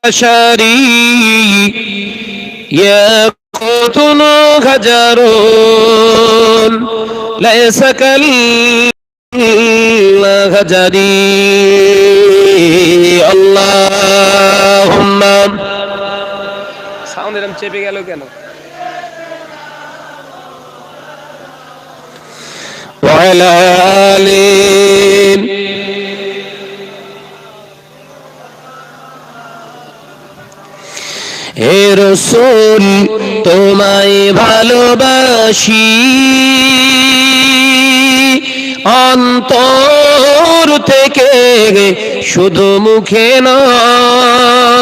بشري يقطن غجر ليس كالغجر اللهم sound এরকম চেপে গেল কেন? وعلى آله হে রাসূল তোমায় ভালোবাসি অন্তর থেকে, শুধু মুখে নয়,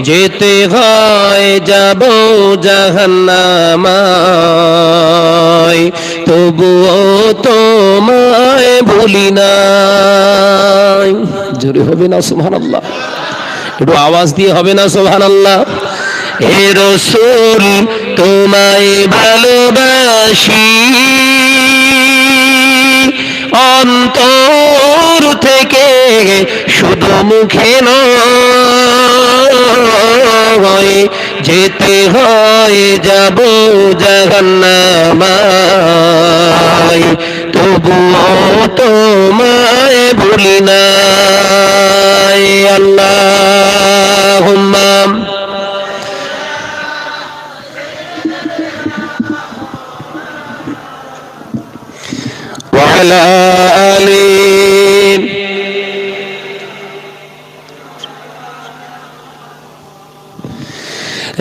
যেতে হয় যাব জাহান্নামায়, তবুও তোমায় ভুলি নাই। জোরে হবে না সুবহানাল্লাহ? একটু আওয়াজ দিয়ে হবে না সুবহানাল্লাহ? হে রাসূল তোমায় ভালোবাসি অন্তর থেকে, শুধু মুখে নয়, যেতে হয় যাব জাহান্নামায়, তবুও তোমায় ভুলি নাই। আল্লাহুম্মা وعلى آله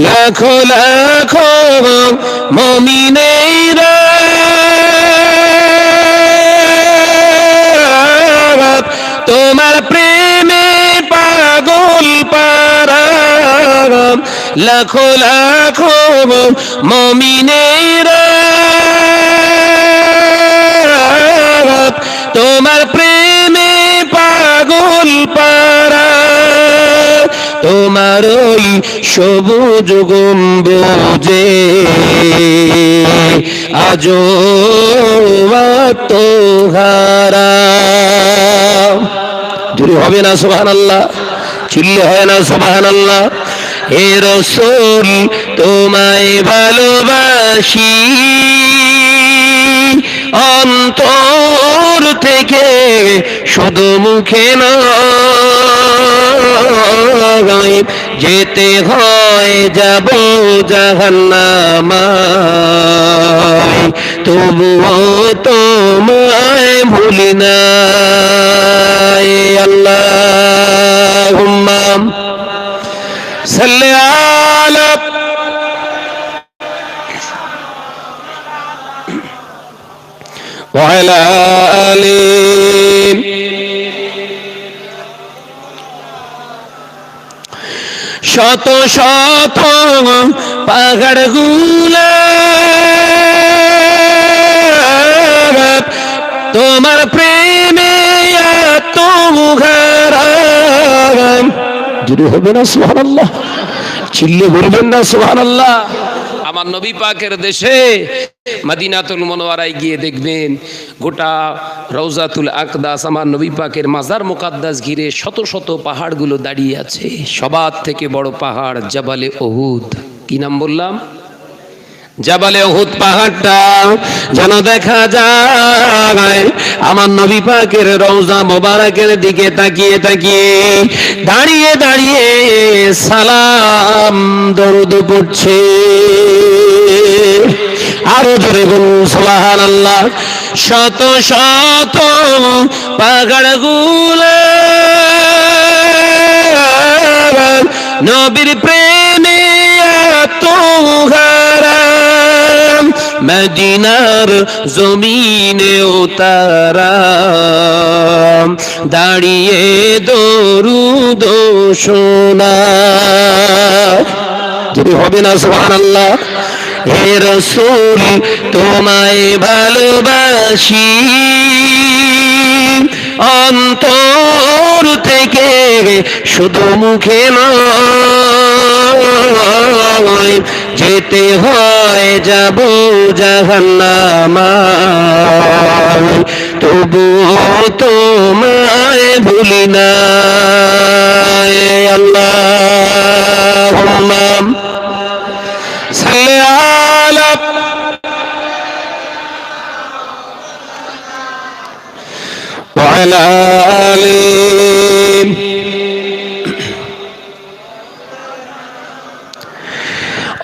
লাখো লাখো মুমিনেরা তোমার প্রেমে পাগল পারা, লাখো লাখো মুমিনেরা তোমার প্রেমে পাগল পারা, তোমার ওই সবুজ গম্বুজে আজো আত্মহারা। জোরে হবে না সুবহানাল্লাহ? চিল্লে হয় না সুবহানাল্লাহ? হে রাসূল তোমায় ভালোবাসি অন্তর থেকে, শুধু মুখে নয়, যেতে হয় যাব জাহান্নামায়, তবুও তোমায় ভুলি নাই। আল্লাহুম্মা সাল্লি আলা وعلى آله শত শত পাহাড় গুলা তোমার প্রেমে আত্মহারা। যদি হবে না সুবহানাল্লাহ? চিল্লে বলবেন না সুবহানাল্লাহ? আমার নবী পাকের দেশে মদিনাতুল মুনাওয়ারায় গিয়ে দেখবেন গোটা রওজাতুল আকদাস, আমার নবী পাকের মাজার মুকাদ্দাস ঘিরে শত শত পাহাড়গুলো দাঁড়িয়ে আছে। সবার থেকে বড় পাহাড় জাবালে উহুদ। কি নাম বললাম? জাবালে উহুদ পাহাড়টা যেন দেখা যায় আমার নবী পাকের রওজা মোবারকের দিকে তাকিয়ে তাকিয়ে, দাঁড়িয়ে দাঁড়িয়ে সালাম দরুদ পড়ছে। আরো জোরে বলুন সুবহানাল্লাহ। শত শত পাহাড়গুলো নবীর প্রেমে আত্মহারা, মদিনার জমিনেও তারা দাঁড়িয়ে দরুদ শোনায়। যদি হবে না সুবহানাল্লাহ? হে রাসূল তোমায় ভালোবাসি অন্তর থেকে, শুধু মুখে নয়, যেতে হয় যাব জাহান্নামায়, তবুও তোমায় ভুলি নাই। العليم.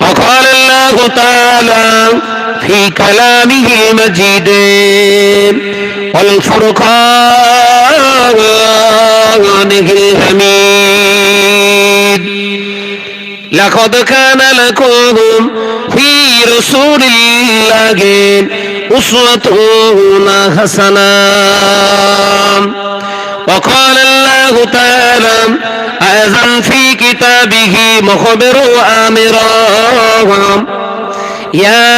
وقال الله تعالى في كلامه المجيد والفرقان الحميد لقد كان لكم في رسول الله أسوة حسنة. وقال الله تعالى أيضا في كتابه مخبرا وآمرا يا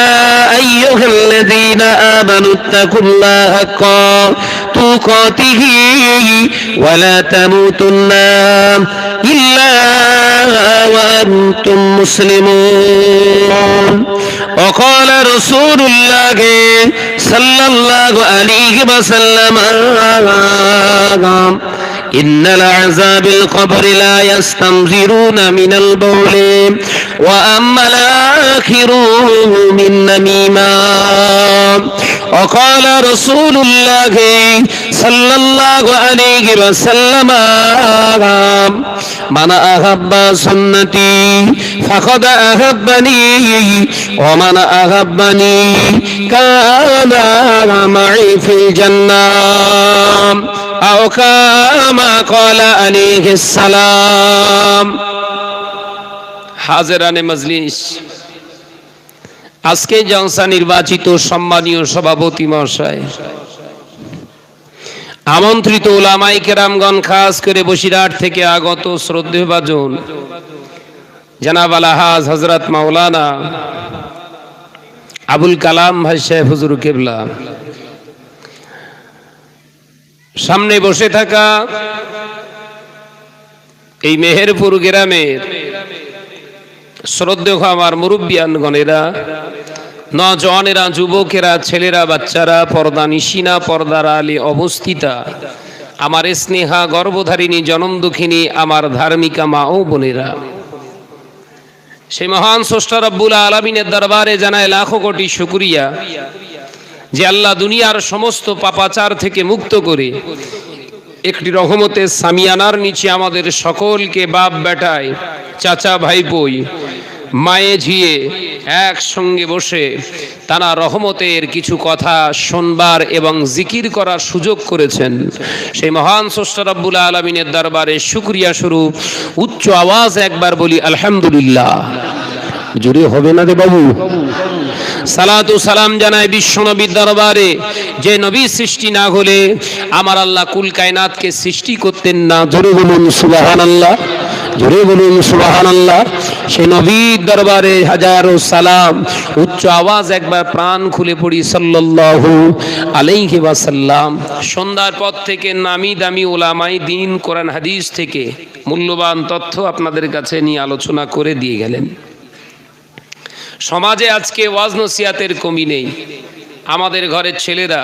أيها الذين آمنوا اتقوا الله حق تقاته ولا تموتن إلا وأنتم مسلمون. وقال رسول الله صلى الله عليه وسلم إن العذاب القبر لا يستنزرون من البول وأما الآخر من نميمة. وقال رسول الله صلى الله عليه وسلم من أحب سنتي فقد أحبني ومن أحبني كان معي في الجنة أو كما قال عليه السلام. হাজেরানে মজলিস, আজকে জলসা নির্বাচিত সম্মানীয় সভাপতি মহাশয়, আমন্ত্রিত উলামায়ে কেরামগণ, খাস করে বসিরহাট থেকে আগত শ্রদ্ধেয় ভাজন জনাব আলহাজ হযরত মাওলানা আবুল কালাম ভাই সাহেব হুজুর কেবলা, সামনে বসে থাকা এই মেহেরপুর গ্রামের শ্রদ্ধেয় আমার মুরব্বিয়ানগণেরা, নওজওয়ানেরা, যুবকেরা, ছেলেরা, বাচ্চারা, পর্দা নিশিনা, পর্দার আলে অবস্থিতা আমার স্নেহা গর্ভধারিণী জনম দুঃখিনী আমার ধার্মিকা মা ও বোনেরা, সেই মহান স্রষ্টা রব্বুল আলামিনের দরবারে জানায় লাখো কোটি শুকরিয়া যে আল্লাহ দুনিয়ার সমস্ত পাপাচার থেকে মুক্ত করে একটি রহমতের সামিয়ানার নিচে আমাদের সকলকে বাপ বেটায়, চাচা ভাইপোই, মায়ে ঝিয়ে একসঙ্গে বসে তারা রহমতের কিছু কথা শুনবার এবং জিকির করার সুযোগ করেছেন। সেই মহান স্রষ্টা রব্বুল আলামিনের দরবারে শুকরিয়া স্বরূপ উচ্চ আওয়াজ একবার বলি আলহামদুলিল্লাহ। জোরে হবে না রে বাবু? সালাতু সালাম জানাই বিশ্বনবীর দরবারে, যে নবী সৃষ্টি না হলে আমার আল্লাহ কুল কায়নাতকে সৃষ্টি করতেন না। জোরে বলুন সুবহানাল্লাহ, জোরে বলুন সুবহানাল্লাহ। সেই নবীর দরবারে হাজারো সালাম, উচ্চ আওয়াজ একবার প্রাণ খুলে পড়ি সাল্লাল্লাহু আলাইহি ওয়াসাল্লাম। সন্ধ্যার পর থেকে নামি দামি উলামায়ে দ্বীন কোরআন হাদিস থেকে মূল্যবান তথ্য আপনাদের কাছে নিয়ে আলোচনা করে দিয়ে গেলেন। সমাজে আজকে ওয়াজ নসিহাতের কমি নেই। আমাদের ঘরের ছেলেরা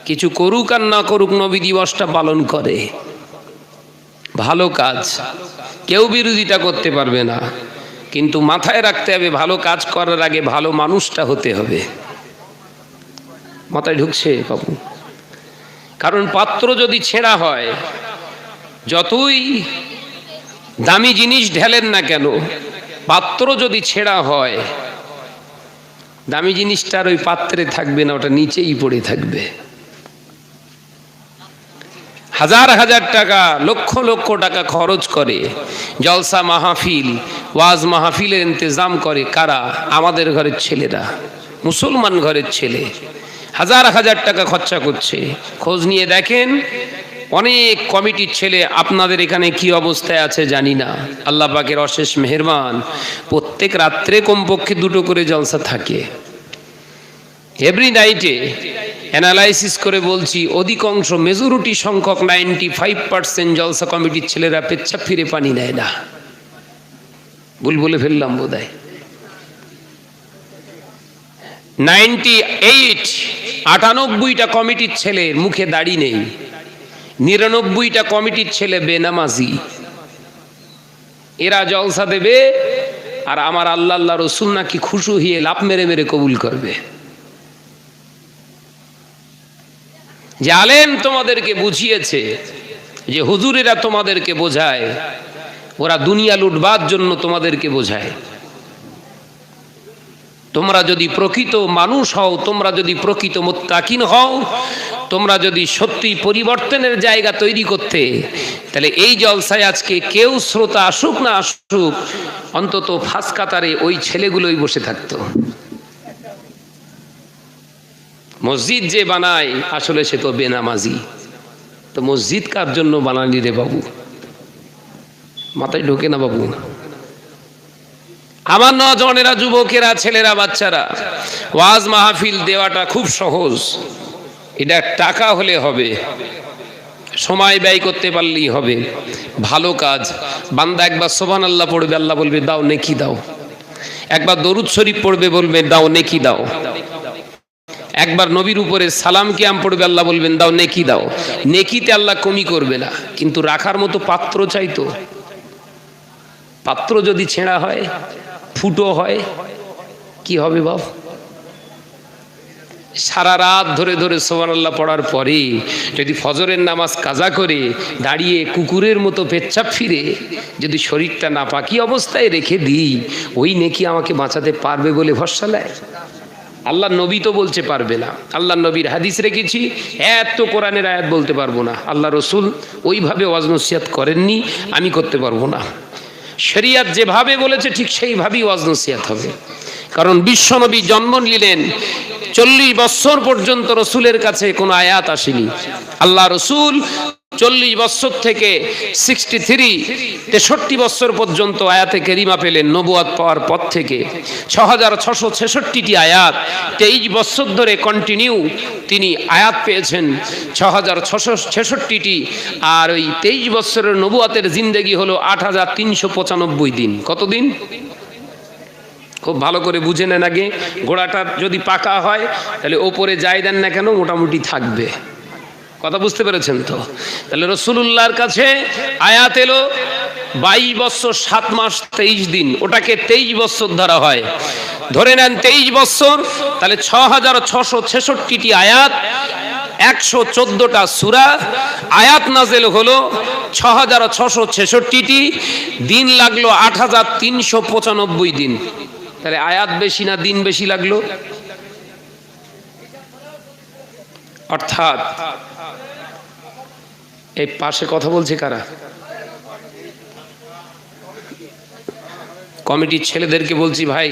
কিছু করুক আর না করুক নবী দিবসটা পালন করে, ভালো কাজ, কেউ বিরোধিতা করতে পারবে না, কিন্তু মাথায় রাখতে হবে ভালো কাজ করার আগে ভালো মানুষটা হতে হবে। মাথায় ঢুকছে বাবু? কারণ পাত্র যদি ছেঁড়া হয়, যতই দামি জিনিস ঢেলেন না কেন, পাত্র যদি ছেঁড়া হয়, দামি জিনিসটার ওই পাত্রে থাকবে না, ওটা নিচেই পড়ে থাকবে। হাজার হাজার টাকা, লক্ষ লক্ষ টাকা খরচ করে জলসা মাহফিল, ওয়াজ মাহফিলের ইন্তজাম করে কারা? আমাদের ঘরের ছেলেরা, মুসলমান ঘরের ছেলে হাজার হাজার টাকা খরচা করছে। খোঁজ নিয়ে দেখেন অনেক কমিটির ছেলে আপনাদের এখানে কি অবস্থায় আছে জানি না, আল্লাহ পাকের অশেষ মেহেরবান, প্রত্যেক রাত্রে কমপক্ষে দুটো করে জলসা থাকে। এভরি নাইটে অ্যানালাইসিস করে বলছি, অধিকাংশ মেজরিটি সংখ্যক 95% জলসা কমিটির ছেলেরা পেচ্ছাপ ফিরে পানি নেয় না। ভুল বলে ফেললাম বোধহয়? 98টা কমিটির ছেলের মুখে দাড়ি নেই, 99টা কমিটির ছেলে বেনামাজি। এরা জলসা দেবে আর আমার আল্লাহ আল্লাহ রসুল নাকি খুশু হয়ে লাভ মেরে মেরে কবুল করবে। যে আলেম তোমাদেরকে বুঝিয়েছে, যে হুজুরেরা তোমাদেরকে বোঝায়, ওরা দুনিয়া লুটবার জন্য তোমাদেরকে বোঝায়। তোমরা যদি প্রকৃত মানুষ হও, তোমরা যদি প্রকৃত মুত্তাকিন হও, তোমরা যদি সত্যি পরিবর্তনের জায়গা তৈরি করতে, তাহলে এই জলসায় আজকে কেউ শ্রোতা আসুক না আসুক, অন্তত ফাঁস কাতারে ওই ছেলেগুলোই বসে থাকতো। মসজিদ যে বানায় আসলে সে তো বেনামাজি। তো মসজিদ কার জন্য বানালি রে বাবু? মাথায় ঢোকে না বাবু। আমার নজনেরা, যুবকেরা, ছেলেরা, বাচ্চারা, ওয়াজ মাহফিল দেওয়াটা খুব সহজ। এটা টাকা হলে হবে, সময় ব্যয় করতে পারলেই হবে, ভালো কাজ। বান্দা একবার সুবহানাল্লাহ পড়বে, আল্লাহ বলবে দাও নেকি দাও। একবার দরুদ শরীফ পড়বে, বলবে দাও নেকি দাও। একবার নবীর উপরে সালাম কিয়াম পড়বে, আল্লাহ বলবেন দাও নেকি দাও। নেকিতে আল্লাহ কমি করবে না, কিন্তু রাখার মতো পাত্র চাইতো। পাত্র যদি ছেঁড়া হয়, ফুটো হয়, কি হবে বাপ? সারা রাত ধরে ধরে সুবহানাল্লাহ পড়ার পরে যদি ফজরের নামাজ কাজা করে দাঁড়িয়ে কুকুরের মতো পেচ্ছাপ ফিরে যদি শরীরটা নাপাকি অবস্থায় রেখে দিই, ওই নেকি আমাকে বাঁচাতে পারবে বলে ভরসা নেয়? আল্লাহ নবী তো বলছে পারবে না। আল্লাহ নবীর হাদিস রেখেছি, এত কোরআনের আয়াত বলতে পারবো না। আল্লাহ রসুল ওইভাবে ওয়াজ নসিহত করেননি, আমি করতে পারবো না। শরিয়ত যেভাবে বলেছে ঠিক সেইভাবেই ওয়াজ নসিহত হবে। কারণ বিশ্বনবী জন্ম নিলেন, 40 বছর পর্যন্ত রসুলের কাছে কোনো আয়াত আসেনি। আল্লাহ রসুল 40 বছর থেকে 63 বছর পর্যন্ত আয়াতে কেরিমা পেলেন। নবুয়াত পাওয়ার পর থেকে 6666টি আয়াত 23 বছর ধরে কন্টিনিউ তিনি আয়াত পেয়েছেন, 6666টি। আর ওই 23 বছরের নবুয়াতের জিন্দেগি হলো 8395 দিন। কতদিন? খুব ভালো করে বুঝে নেন আগে। ঘোড়াটা যদি পাকা হয় তাহলে ওপরে যাই দেন না কেন মোটামুটি থাকবে। কথা বুঝতে পেরেছেন তো? তাহলে রসুলুল্লাহর কাছে আয়াত এলো 22 বছর 7 মাস 23 দিন, ওটাকে 23 বছর ধরা হয়। ধরে নেন 23 বছর, তাহলে 6666টি আয়াত, 114টা সূরা, আয়াত নাজেল হলো 6666টি, দিন লাগলো 8395 দিন। তাহলে আয়াত বেশি না দিন বেশি লাগলো? অর্থাৎ এই পাশে কথা বলছে কারা? কমিটির ছেলেদেরকে বলছি, ভাই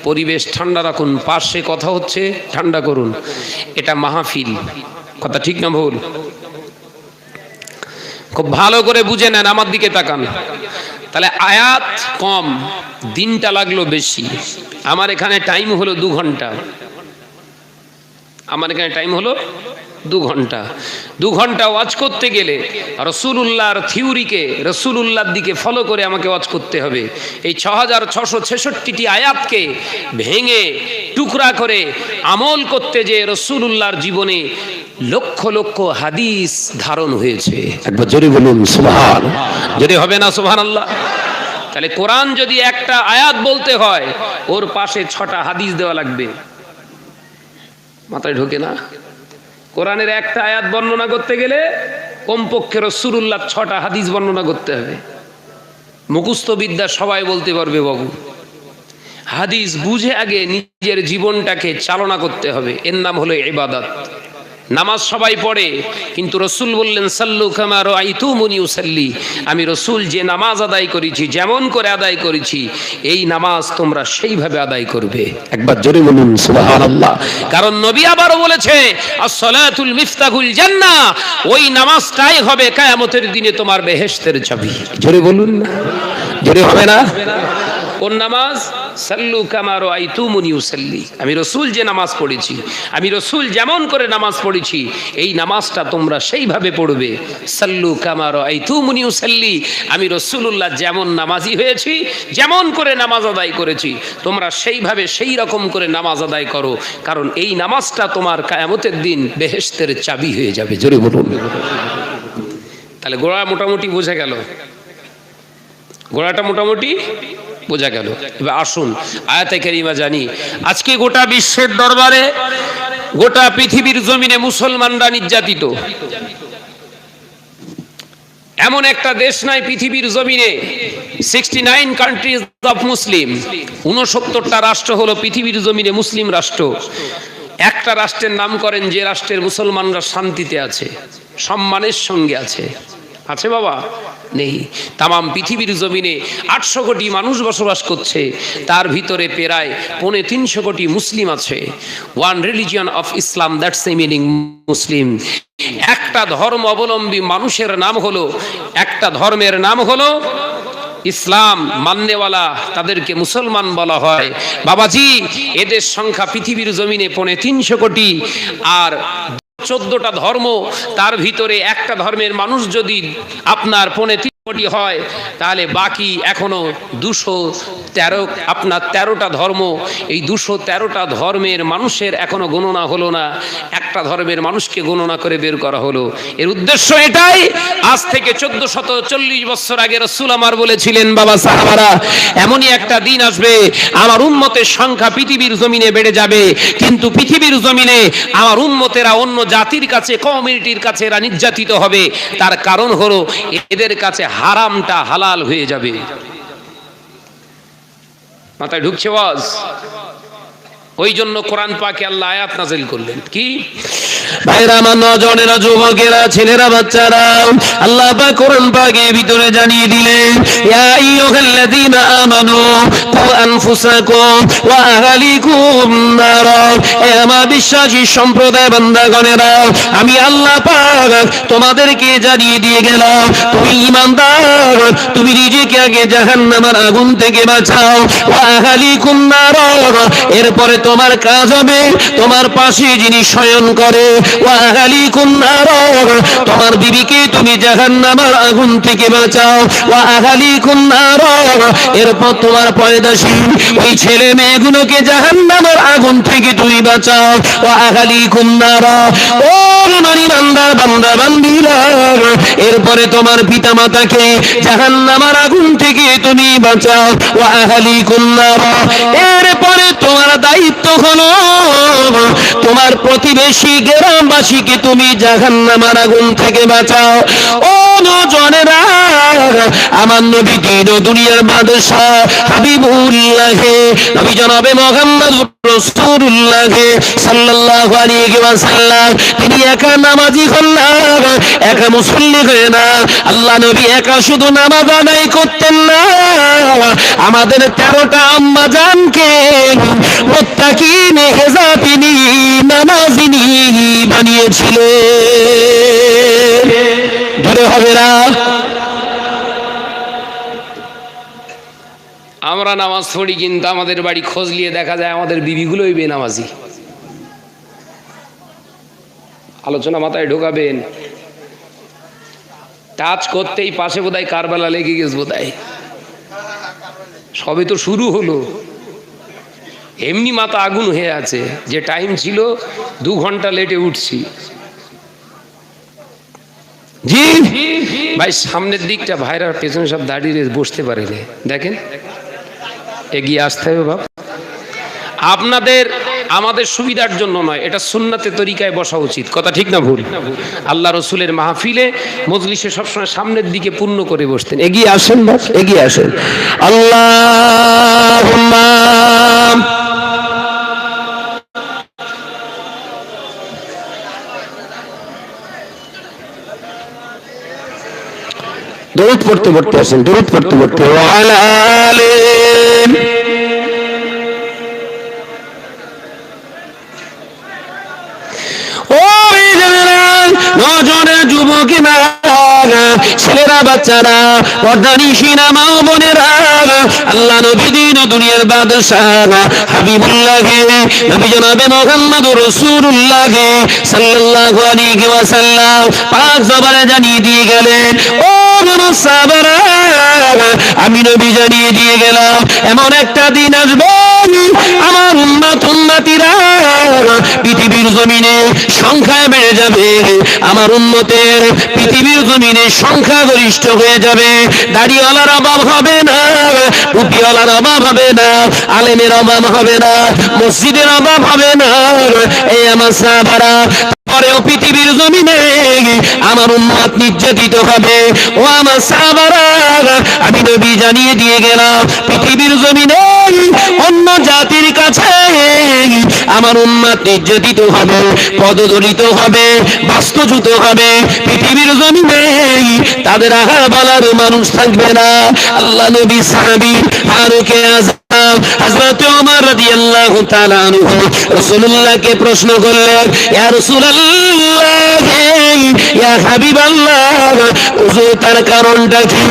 পরিবেশ ঠান্ডা রাখুন, পাশে কথা হচ্ছে ঠান্ডা করুন। এটা মাহফিল, কথা ঠিক না ভুল? খুব ভালো করে বুঝে নেন, আমার দিকে তাকান। তাহলে আয়াত কম, দিনটা লাগলো বেশি। আমার এখানে টাইম হলো 2 ঘন্টা। আমার এখানে টাইম হলো 2 ঘন্টা। 2 ঘন্টা ওয়াজ করতে গেলে রসুলুল্লাহর থিওরিকে, রসুলুল্লাহর দিকে ফলো করে আমাকে ওয়াজ করতে হবে। এই 6666টি আয়াতকে ভেঙে টুকরা করে আমল করতে, যে রসুলুল্লাহর জীবনে লক্ষ লক্ষ হাদিস ধারণ হয়েছে। একবার জোরে বলুন সুবহানাল্লাহ। জোরে হবে না সুবহানাল্লাহ? তাহলে কোরআন যদি একটা আয়াত বলতে হয়, ওর পাশে 6টা হাদিস দেওয়া লাগবে। মাথায় ঢোকে না? কোরআনের একটা আয়াত বর্ণনা করতে গেলে কমপক্ষে রাসূলুল্লাহ 6টা হাদিস বর্ণনা করতে হবে। মুখস্থ বিদ্যা সবাই বলতে পারবে বাবু, হাদিস বুঝে আগে নিজের জীবনটাকে চালনা করতে হবে। এর নাম হলো ইবাদত। নামাজ সবাই পড়ে, কিন্তু রসুল বললেন সাল্লু কামা রাআইতুমুনি উসাল্লি, আমি রসুল যে নামাজ আদায় করেছি, যেমন করে আদায় করেছি, এই নামাজ তোমরা সেইভাবে আদায় করবে। একবার জোরে বলুন সুবহানাল্লাহ। কারণ নবী আবারও বলেছে আস-সালাতুল মিফতাহুল জান্নাহ, ওই নামাজটাই হবে কিয়ামতের দিনে তোমার বেহেশতের চাবি। জোরে বলুন না, জোরে হবে না? কোন নামাজ? সাল্লু কামা রাআইতুমুনি উসাল্লি, আমি রসুল যে নামাজ পড়েছি, আমি রসুল যেমন করে নামাজ পড়েছি, এই নামাজটা তোমরা সেইভাবে পড়বে। সাল্লু কামা রাআইতুমুনি উসাল্লি, আমি রসুলুল্লাহ যেমন নামাজি হয়েছি, যেমন করে নামাজ আদায় করেছি, তোমরা সেইভাবে সেই রকম করে নামাজ আদায় করো। কারণ এই নামাজটা তোমার কিয়ামতের দিন বেহেশতের চাবি হয়ে যাবে। জোরে বলুন। তাহলে গোড়া মোটামুটি বোঝা গেল, গোড়াটা মোটামুটি বোঝা গেল। এবার আসুন আয়াতে কারিমা জানি। আজকে গোটা বিশ্বের দরবারে গোটা পৃথিবীর জমিনে মুসলমানরা নির্যাতিত। এমন একটা দেশ নাই পৃথিবীর জমিনে, 69 কান্ট্রিজ অফ মুসলিম, 69টা রাষ্ট্র হলো পৃথিবীর জমিনে মুসলিম রাষ্ট্র। একটা রাষ্ট্রের নাম করেন যে রাষ্ট্রের মুসলমানরা শান্তিতে আছে, সম্মানের সঙ্গে আছে। আছে বাবা? নেই। তামাম পৃথিবীর জমিনে 800 কোটি মানুষ বসবাস করছে, তার ভিতরে প্রায় 350 কোটি মুসলিম আছে। One religion of Islam, that's the meaning Muslim. একটা ধর্ম অবলম্বী মানুষের নাম হলো, একটা ধর্মের নাম হলো ইসলাম মাননেওয়ালা, তাদেরকে মুসলমান বলা হয়। বাবাজি, এদের সংখ্যা পৃথিবীর জমিনে 350 কোটি, আর 14টা ধর্ম, তার ভিতরে একটা ধর্মের মানুষ যদি আপনার 3.5 কোটি হয়, তাহলে বাকি এখনো 213টা ধর্ম। এই 213টা ধর্মের মানুষের এখনো গণনা হলো না, একটা ধর্মের মানুষকে গণনা করে বের করা হলো। এর উদ্দেশ্য এটাই, আজ থেকে 1440 বছর আগে রাসূল আমার বলেছিলেন, বাবা সাহাবারা, এমনই একটা দিন আসবে আমার উম্মতের সংখ্যা পৃথিবীর জমিনে বেড়ে যাবে, কিন্তু পৃথিবীর জমিনে আমার উম্মতেরা অন্য জাতির কাছে, কমিউনিটির কাছে এরা নির্যাতিত হবে। তার কারণ হলো এদের কাছে হারামটা হালাল হয়ে যাবে। মাথায় ঢুকছে ওয়াজ? ওই জন্য কোরআন পাকে আল্লাহ আয়াত নাযিল করলেন, কি ভাইরা আমার, নজনেরা, যুবকেরা, ছেলেরা, বাচ্চারা, আল্লাহ পাক কোরআন পাকের ভিতরে জানিয়ে দিলেন, ইয়া আইয়ুহাল্লাযীনা আমানু কু আনফুসাকুম ওয়া আহলিকুম নারা। হে আমার বিশ্বাসী সম্প্রদায় বান্দাগণেরা, আমি আল্লাহ পাক তোমাদেরকে জানিয়ে দিয়ে গেলাম, তুমি ঈমানদার, তুমি নিজেকে আগে জাহান্নামের আগুন থেকে বাঁচাও। ওয়া আহলিকুম নারা, এরপরে তোমার কাজ হবে তোমার পাশে যিনি শয়ন করে, ওয়া আহলিকুম নারা, তোমার বিবিকে তুমি জাহান্নামের আগুন থেকে বাঁচাও। ওয়া আহলিকুম নারা, এরপর তোমার পয়দাশীল ওই ছেলে মেয়েগুলোকে জাহান্নামের আগুন থেকে তুমি বাঁচাও। ওয়া আহলিকুম নারা, ও আমার ইমানদার বান্দা বান্দীরা, এরপরে তোমার পিতামাতাকে জাহান্নামের আগুন থেকে তুমি বাঁচাও। ওয়া আহলিকুম নারা, এরপরে তোমার দায়িত্ব হলো তোমার প্রতিবেশী গ্রামবাসীকে তুমি জাহান্নামের আগুন থেকে বাঁচাও। ও নজনেরা, আমার নবী দিন দুনিয়ার বাদশা হাবিবুল্লাহ নবী জনাবে মুহাম্মদুর রাসূলুল্লাহ সাল্লাল্লাহু আলাইহি ওয়াসাল্লাম, তিনি একা নামাজি হন না, একা মুসল্লি হয়ে না। আল্লাহ নবী একা শুধু নামাজ আদায় করতেন না, আমাদের 13টা আম্মা জানকে মুত্তাকিন হেজাবিনী নামাজিনী বানিয়েছিলেন। ধরে হবে না? আমরা নামাজ পড়ি, কিন্তু আমাদের বাড়ি খোঁজ নিয়ে দেখা যায় আমাদের বিবিগুলোই বেনামাজি। আলোচনা মাথায় ঢোকাবেন, টাচ করতেই পাশে বোধহয় কারবালা লেগে গেছে বোধহয়, সবে তো শুরু হলো, এমনি মাথা আগুন হয়ে আছে। যে টাইম ছিল 2 ঘন্টা লেটে উঠছি। জি ভাই, সামনের দিকটা ভাইরা, পেছনে সব দাঁড়িয়ে বসতে পারে, দেখেন এগিয়ে আসতে হবে বাপ। আপনাদের আমাদের সুবিধার জন্য নয়, এটা সুন্নাতে তরিকায় বসা উচিত। কথা ঠিক না ভুল? আল্লাহ রসুলের মাহফিলে মজলিসে সবসময় সামনের দিকে পূর্ণ করে বসতেন। এগিয়ে আসেন বাপ, এগিয়ে আসেন। আল্লাহুম্মা দরুদ পড়তে পড়তে আসেন, দরুদ পড়তে পড়তে। ওয়া আলা আলি নজরে যুবকেরা, ছেলেরা, বাচ্চারা, পর্দানিশীনা মা বোনেরা, আল্লাহ নবী দিন দুনিয়ার বাদশা হাবিবুল্লাহ নবী জনাবে মুহাম্মদুর রাসূলুল্লাহ সাল্লাল্লাহু আলাইহি ওয়াসাল্লাম পাক জবানে জানিয়ে দিয়ে গেলেন, ও সাহাবারা, আমি নবী জানিয়ে দিয়ে গেলাম, এমন একটা দিন আসবে আমার উম্মত উম্মতিরা পৃথিবীর জমিনে সংখ্যায় বেড়ে যাবে, আমার উম্মতের পৃথিবীর জমিনে সংখ্যা গরিষ্ঠ হয়ে যাবে। দাড়িওয়ালার অভাব হবে না, টুপিওয়ালার অভাব হবে না, আলেমের অভাব হবে না, মসজিদের অভাব হবে না। এই আমার সাহাবারা পরেও পৃথিবীর জমিনে আমার উম্মত নির্যাতিত হবে। ও আমার সাহাবারা, আমি নবী জানিয়ে দিয়ে গেলাম, পৃথিবীর জমিনে অন্য জাতির কাছে আমার উম্মত নির্যাতিত হবে, পদদলিত হবে, বাস্তুচ্যুত হবে। পৃথিবীর জমিনে তাদের আহার বলার মানুষ থাকবে না। আল্লাহ নবী সাহাবী ফারুকে আযম হযরত ওমর রাদিয়াল্লাহু তাআলা আনহু রাসূলুল্লাহকে প্রশ্ন করলেন, ইয়া রাসূলুল্লাহ, ইয়া হাবিবাল্লাহ, হুজুর তার কারণটা কি?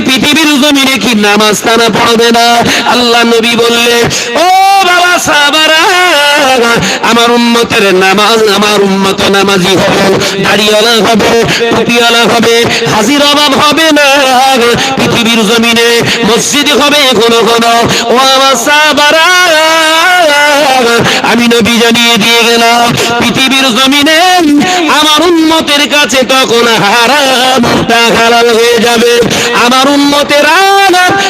পৃথিবীর জমিনে কি নামাজ তারা পড়বে না? আল্লাহ নবী বললেন, ও বাবা সাহাবারা, আমার উম্মতের নামাজ, আমার উম্মত নামাজি হবে, দাড়িওয়ালা হবে, টুপিওয়ালা হবে, হাজির অভাব হবে না। পৃথিবীর জমিনে মসজিদ হবে কোন কোন। ও আমার সাহাবারা, আমি নবী জানিয়ে দিয়ে গেলাম, পৃথিবীর জমিনে আমার উম্মতের কাছে তখন হারামটা হালাল হয়ে যাবে। আমার উম্মতের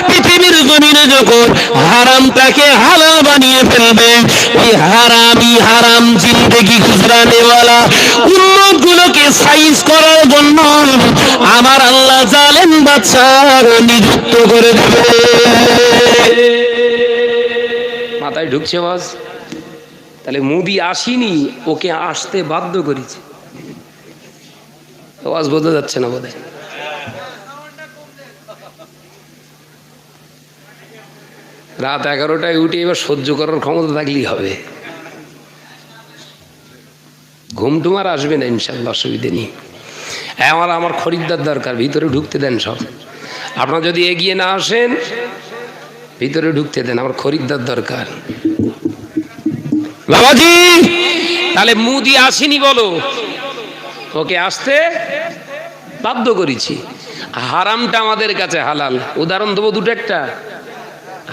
পৃথিবীর জমিনে যখন হারামটাকে হালাল বানিয়ে ফেলবে, ওই হারামি হারাম জিন্দেগি গুজরানেওয়ালা উম্মত গুলোকে সাইজ করার জন্য আমার আল্লাহ জালেম বাদশাহ নিযুক্ত করে দেবে। মাথায় ঢুকছে আওয়াজ? তাহলে মোদি আসেনি, ওকে আসতে বাধ্য করেছে। আওয়াজ বোঝা যাচ্ছে না বোধহয়? রাত 11টায় উঠে এবার সহ্য করার ক্ষমতা থাকলেই হবে। ঘুমটুম আর আসবে না ইনশাল্লাহ, অসুবিধে নেই। আমার খরিদ্দার দরকার, ভিতরে ঢুকতে দেন সব। আপনারা যদি এগিয়ে না আসেন, ভিতরে ঢুকতে দেন, আমার খরিদ্দার দরকার। বাবাজি, তাহলে মুদি আসেনি বলো, ওকে আসতে বাধ্য করেছি। হারামটা আমাদের কাছে হালাল। উদাহরণ দেবো দুটো, একটা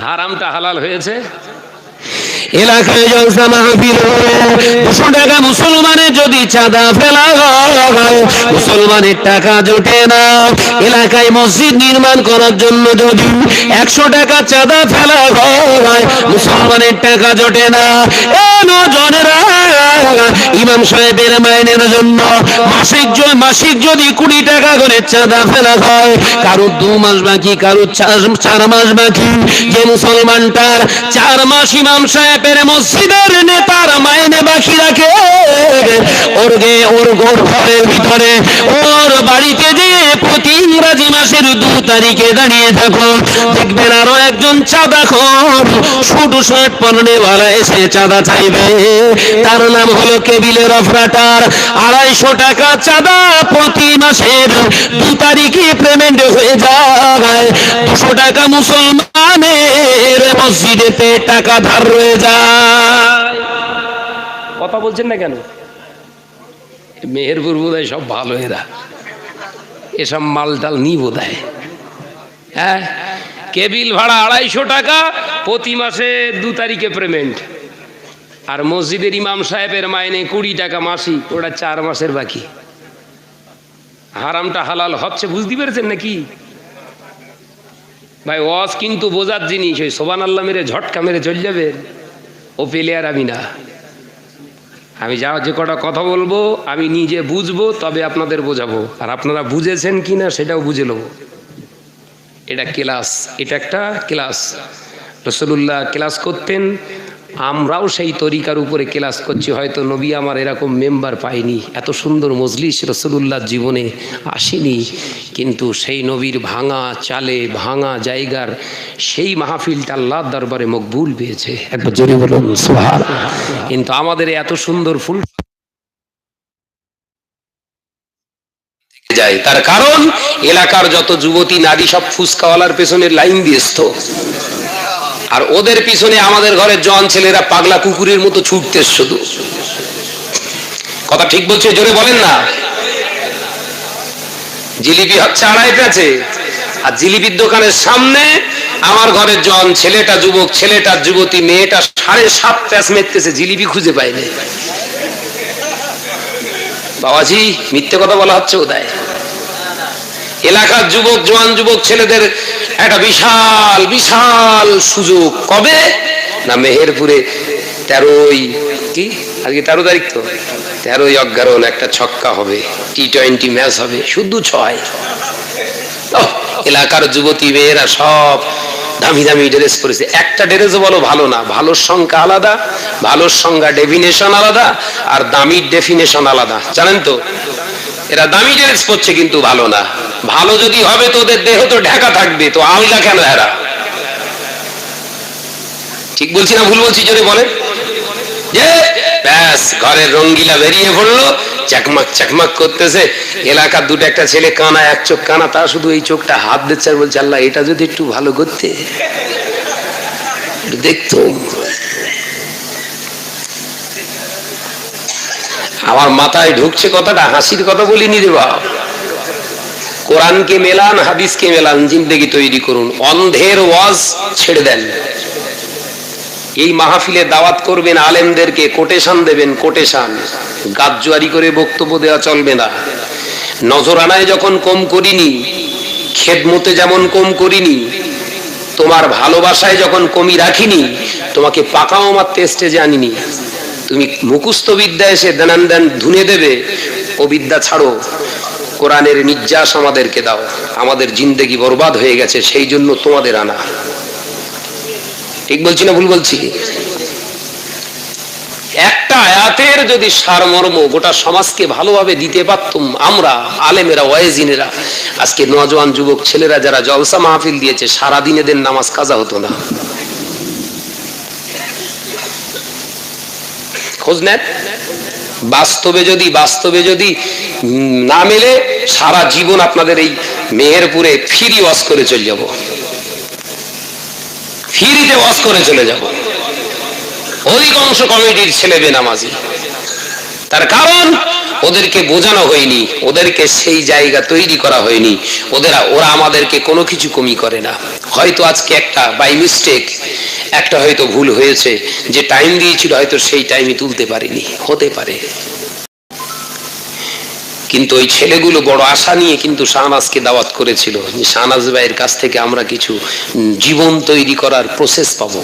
হারামটা হালাল হয়েছে। এলাকায় জলসা মাহফিল 200 টাকা মুসলমানের যদি চাঁদা ফেলা হয়, মুসলমানের টাকা জোটে না। এলাকায় মসজিদ নির্মাণ করার জন্য যদি 100 টাকা চাঁদা ফেলা হয়, মুসলমানের টাকা জোটে না। জনেরা, ইমাম সাহেবের মাইনের জন্য মাসিক যদি 20 টাকা করে চাঁদা ফেলা হয়, কারো 2 মাস বাকি, কারো 4 মাস বাকি, যে মুসলমানটার 4 মাস ইমাম সাহেবের মসজিদের নেতার মাইনে বাকি রাখে, ওর ঘরের ভিতরে ওর বাড়িতে যে প্রতি ইংরাজি মাসের 2 তারিখে দাঁড়িয়ে থাকো, দেখবেন আরো একজন চাঁদাখোর শুধু শার্ট পরনেওয়ালা এসে চাঁদা চাইবে। তার নাম হলো কেবিলের অপারেটর। 250 টাকা চাঁদা প্রতি মাসের 2 তারিখে পেমেন্ট হয়ে যায়। 200 টাকা মুসলমানের মসজিদেতে টাকা ধার রয়ে যায়। কথা বলছেন না কেন? মেহেরপুর বোধহয় সব ভালো, এরা এসব মালটাল নি বোধহয়। হ্যাঁ, কেবিল ভাড়া 250 টাকা প্রতি মাসে 2 তারিখে পেমেন্ট, আর মসজিদের ইমাম সাহেবের মাইনে 20 টাকা মাসিক, ওটা 4 মাসের বাকি। হারামটা হালাল হচ্ছে, বুঝতে পেরেছেন নাকি ভাই? ওয়াজ কিন্তু বোঝার জিনিস। ওই সুবহানাল্লাহ মেরে ঝটকা মেরে চলে যাবে, ও পেলে আর আমি না। আমি যে কটা কথা বলবো আমি নিজে বুঝবো, তবে আপনাদের বোঝাবো, আর আপনারা বুঝেছেন কিনা সেটাও বুঝে নেবো। এটা ক্লাস, এটা একটা ক্লাস। রাসূলুল্লাহ ক্লাস করতেন, আমরাও সেই তরিকার উপরে ক্লাস করছি। হয়তো নবী আমার এরকম মেম্বার পাইনি, এত সুন্দর মজলিস রাসূলুল্লাহর জীবনে আসেনি, কিন্তু সেই নবীর ভাঙা চালে ভাঙা জায়গার সেই মাহফিলটা আল্লাহর দরবারে মকবুল পেয়েছে। একবার জোরে বলুন সুবহানাল্লাহ। কিন্তু আমাদের এত সুন্দর ফুল যায়, তার কারণ এলাকার যত যুবতী নারী সব ফুসকাওয়ালার পেছনে লাইন দিয়েছে, আর ওদের পিছনে আমাদের ঘরের জওয়ান ছেলেরা পাগলা কুকুরের মতো ছুটতে। শুধু কথা ঠিক বলছে, জোরে বলেন না। জিলিপি হচ্ছে 2.5 পেঁচে, আর জিলিপির দোকানের সামনে আমার ঘরের জন ছেলেটা যুবক, ছেলেটা যুবতী, মেয়েটা 7.5 প্যাঁচ মেরতেছে, জিলিপি খুঁজে পাইনি। বাবাজি মিথ্যে কথা বলা হচ্ছে ওদায়। এলাকার যুবক, জোয়ান যুবক ছেলেদের একটা বিশাল বিশাল সুযোগ। কবে না মেহেরপুরে 13ই কি আজকে 13 তারিখ, তো 13ই অগ্রহায়ণ একটা ছক্কা হবে, টি20 ম্যাচ হবে, শুধু 6। এলাকার যুবতী মেয়েরা সব দামি দামি ড্রেস পরেছে। একটা ড্রেস বলো ভালো না, ভালোর সংখ্যা আলাদা, ভালোর সংজ্ঞা ডেফিনেশন আলাদা, আর দামির ডেফিনেশন আলাদা, জানেন তো? এরা দামি ড্রেস পরছে কিন্তু ভালো না। ভালো যদি হবে তো ওদের দেহ তো ঢাকা থাকবে, তো আলগা কেন এরা? ঠিক বলছি না ভুল বলছি জোরে বলেন? যে ব্যাস ঘরের রঙ্গিলা বেরিয়ে পড়লো, চাকমাক চাকমাক করতেছে। এলাকার দুটো একটা ছেলে কানা, এক চোখ কানা, তার শুধু এই চোখটা হাত দিচ্ছে আর বলছে আল্লাহ এটা যদি একটু ভালো করতে দেখতো। আমার মাথায় ঢুকছে কথাটা, হাসির কথা বলিনি রে বাপ। কোরআনকে মেলান, হাদিসকে মেলান, জিন্দেগি তৈরি করুন। অন্ধের ওয়াজ ছেড়ে দেন। এই মাহফিলে দাওয়াত করবেন আলেমদেরকে, কোটেশন দেবেন, কোটেশন। গাজ্জুয়ারি করে বক্তব্য দেওয়া চলবে না। নজরানায় যখন কম করিনি, খেদমতে যেমন কম করিনি, তোমার ভালোবাসায় যখন কমি রাখিনি, তোমাকে পাকাও মারতে স্টেজে আনিনি। তুমি মুখস্থ বিদ্যা এসে দেনান দেন ধুনে দেবে, ও বিদ্যা ছাড়ো। কোরআনের নির্যাস আমাদেরকে দাও। আমাদের জিন্দেগি বরবাদ হয়ে গেছে, সেই জন্য তোমাদের আনা। ঠিক বলছি না ভুল বলছি? একটা আয়াতের যদি সারমর্ম গোটা সমাজকে ভালোভাবে দিতে পারতাম আমরা আলেমেরা, ওয়াইজিনেরা, আজকে নওজোয়ান যুবক ছেলেরা যারা জলসা মাহফিল দিয়েছে, সারাদিন এদের নামাজ কাজা হতো না। খোঁজ নেন। বাস্তবে যদি না মেলে, সারা জীবন আপনাদের এই মেহেরপুরে ফ্রি ওয়াজ করে চলে যাব, ফ্রিতে ওয়াজ করে চলে যাব। অধিকাংশ কমিটির ছেলে বেনামাজি। তার কারণ ওদেরকে বোঝানো হয়নি, ওদেরকে সেই জায়গা তৈরি করা হয়নি। ওরা আমাদেরকে কোনো কিছু কমি করে না। হয়তো আজকে একটা বাই মিস্টেক একটা হয়তো ভুল হয়েছে, যে টাইম দিয়েছিল হয়তো সেই টাইমে তুলতে পারিনি, হতে পারে। কিন্তু ওই ছেলেগুলো বড় আশা নিয়ে কিন্তু শাহনাজকে দাওয়াত করেছিল, যে শাহনাজ ভাইয়ের কাছ থেকে আমরা কিছু জীবন তৈরি করার প্রসেস পাবো।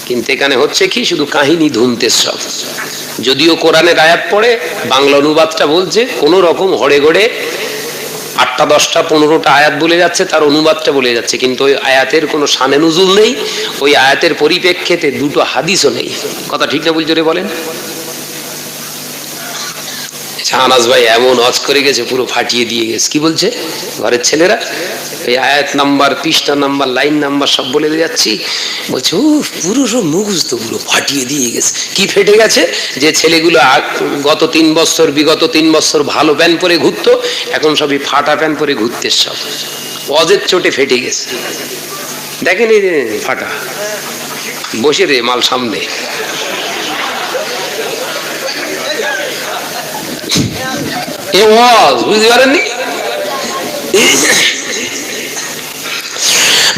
কিন্তু এখানে হচ্ছে কি, শুধু কাহিনী ধুনতে সব। যদিও কোরআনের আয়াত পড়ে, বাংলা অনুবাদটা বলছে কোন রকম হড়ে গড়ে 8টা 10টা 15টা আয়াত বলে যাচ্ছে, তার অনুবাদটা বলে যাচ্ছে, কিন্তু ওই আয়াতের কোনো শানে নুজুল নেই। ওই আয়াতের পরিপ্রেক্ষিতে দুটো হাদিসও নেই। কথা ঠিক না বলছো রে বলেন? শাহনাজ ভাই এমন ওয়াজ করে গেছে, পুরো ফাটিয়ে দিয়ে গেছে। কি বলছে ঘরের ছেলেরা? এই আয়াত নাম্বার, পৃষ্ঠা নাম্বার, লাইন নাম্বার সব বলে যাচ্ছি। বলছে ও পুরো সব মুখস্থ, পুরো ফাটিয়ে দিয়ে গেছে। কি ফেটে গেছে? যে ছেলেগুলো বিগত 3 বছর ভালো প্যান্ট পরে ঘুরতো, এখন সবই ফাটা প্যান্ট পরে ঘুরতে, সব ওয়াজের চোটে ফেটে গেছে। দেখেন এই ফাটা, বসে রে মাল সামনে। বুঝতে পারেননি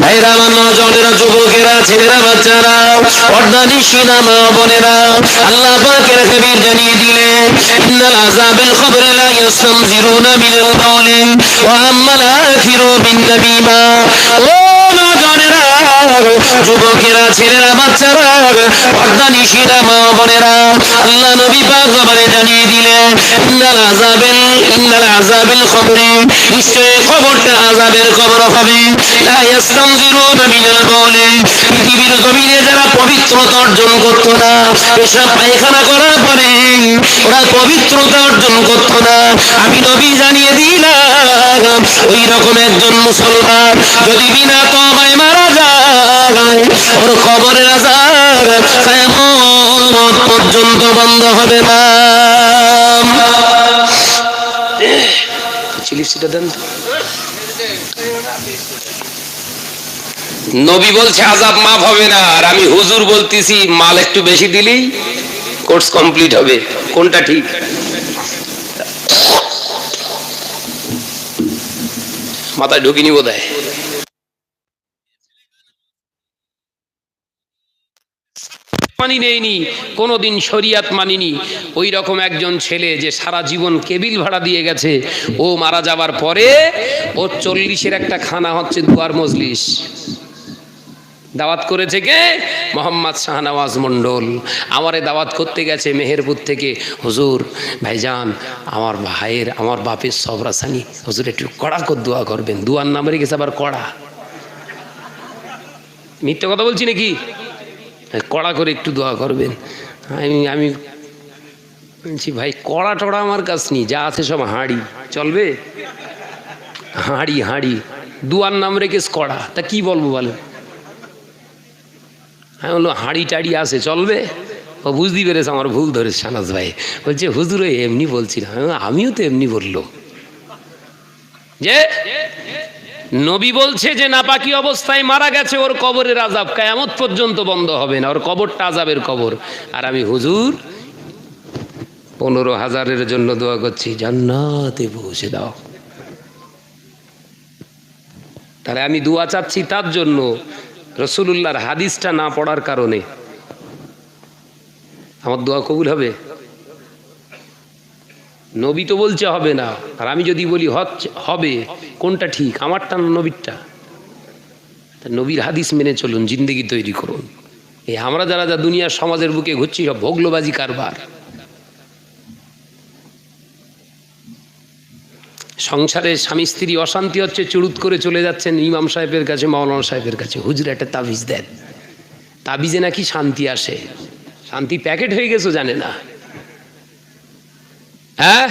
ভাইরা, আমার নজনেরা, যুবকেরা, ছেলেরা, বাচ্চারা, পর্দানিশীনা মা বোনেরা, আল্লাহ পাকের হাবিব জানিয়ে দিলেন, ইন্নাল আযাবিল কবরি লা ইস্তানজিরুনা মিনাল কাওলি ওয়া আম্মাল আখিরু বিন নাবিমা। ও নজনেরা, যুবকেরা, ছেলেরা, বাচ্চারা, পর্দানিশীনা মা বোনেরা, আল্লাহ নবী পাক জবানে জানিয়ে দিলেন, ইন্নাল আযাবিল কবরি, নিশ্চয়ই কবরটা আযাবের কবর হবে। লা ইস্তানজিরুনা মিনাল কাওলি, পৃথিবীর জমিনে যারা পবিত্রতা অর্জন করতো না, পেশাব পায়খানা করার পরে ওরা পবিত্রতা অর্জন করতো না, আমি নবী জানিয়ে দিলাম, ওই রকম একজন মুসলমান যদি বিনা তওবায় মারা যায়, ওর কবরের আযাব কিয়ামত পর্যন্ত বন্ধ হবে না। চিলিপসিটা দেন তো। নবী বলছে আযাব মাফ হবে না, আর আমি হুজুর বলতেছি মাল একটু বেশি দিলেই কোর্স কমপ্লিট হবে। কোনটা ঠিক? মাথায় ঢুকিনি বোধহয়। মানি নেইনি কোনোদিন, শরিয়াত মানিনি। ওই রকম একজন ছেলে যে সারা জীবন কেবিল ভাড়া দিয়ে গেছে, ও মারা যাবার পরে ওর 40-এর একটা খানা হচ্ছে দুয়ার মজলিস। দাওয়াত করেছে কে? মোহাম্মদ শাহনওয়াজ মন্ডল। আমারে দাওয়াত করতে গেছে মেহেরপুর থেকে। হুজুর ভাইজান, আমার ভাইয়ের, আমার বাপের সবরাসানি, হুজুর একটু কড়া করে দোয়া করবেন। দুয়ার নামে গেছে আবার কড়া। মিথ্যে কথা বলছি নাকি? কড়া করে একটু দোয়া করবেন। আমি বলছি ভাই কড়া টড়া আমার কাছ নেই, যা আছে সব হাঁড়ি। চলবে? হাঁড়ি হাঁড়ি, দুয়ার নাম রেখেছ কড়া, তা কি বলবো বলেন? আমি বললো হাঁড়ি টাড়ি আছে, চলবে? ও বুঝতে পেরেছে আমার ভুল ধরেছে শাহনাজ ভাই। বলছে হুজুর এমনি বলছি না। আমিও তো এমনি বললো যে নবী বলছে যে নাপাকি অবস্থায় মারা গেছে, ওর কবরের আযাব কিয়ামত পর্যন্ত বন্ধ হবে না, ওর কবরটা আযাবের কবর। আর আমি হুজুর 15,000-এর জন্য দোয়া করছি, জান্নাতে পৌঁছে দাও। তাহলে আমি দোয়া চাচ্ছি তার জন্য, রাসূলুল্লাহর হাদিসটা না পড়ার কারণে। আমার দোয়া কবুল হবে? নবী তো বলছে হবে না, আর আমি যদি বলি হবে, কোনটা ঠিক, আমারটা না নবীরটা? নবীর হাদিস মেনে চলুন, জিন্দেগি তৈরি করুন। এই আমরা যারা যা দুনিয়ার সমাজের বুকে ঘুরছি, সব ভোগলোবাজি কারবার। সংসারে স্বামী স্ত্রী অশান্তি হচ্ছে, চুরুত করে চলে যাচ্ছেন ইমাম সাহেবের কাছে, মাওলানা সাহেবের কাছে, হুজুর একটা তাবিজ দেন, তাবিজে নাকি শান্তি আসে। শান্তি প্যাকেট হয়ে গেছো জানে না? হ্যাঁ,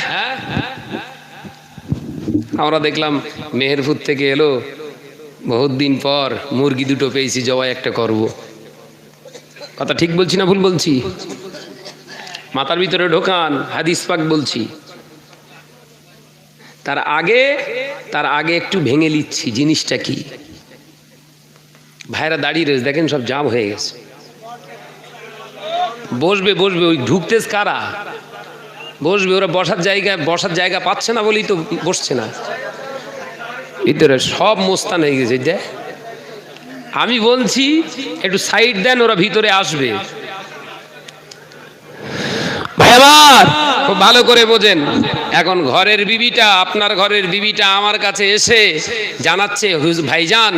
আমরা দেখলাম মেহেরপুর থেকে এলো, বহুত দিন পর মুরগি দুটো পেয়েছি, জবাই একটা করব। কথা ঠিক বলছি না ভুল বলছি? মাথার ভিতরে ঢোকান, হাদিস পাক বলছি। তার আগে একটু ভেঙে নিচ্ছি জিনিসটা কি। ভাইরা দাঁড়িয়ে রয়েছে, দেখেন সব জাম হয়ে গেছে। বসবে ওই ঢুকতেস কারা? বসবে, ওরা বসার জায়গা পাচ্ছে না বলেই তো বসছে না। ভিতরে সব মোস্তান হয়ে গেছে। আমি বলছি একটু সাইড দেন, ওরা ভিতরে আসবে। ভাই আমার খুব ভালো করে বোঝেন, এখন ঘরের বিবিটা, আপনার ঘরের বিবিটা আমার কাছে এসে জানাচ্ছে, ভাইজান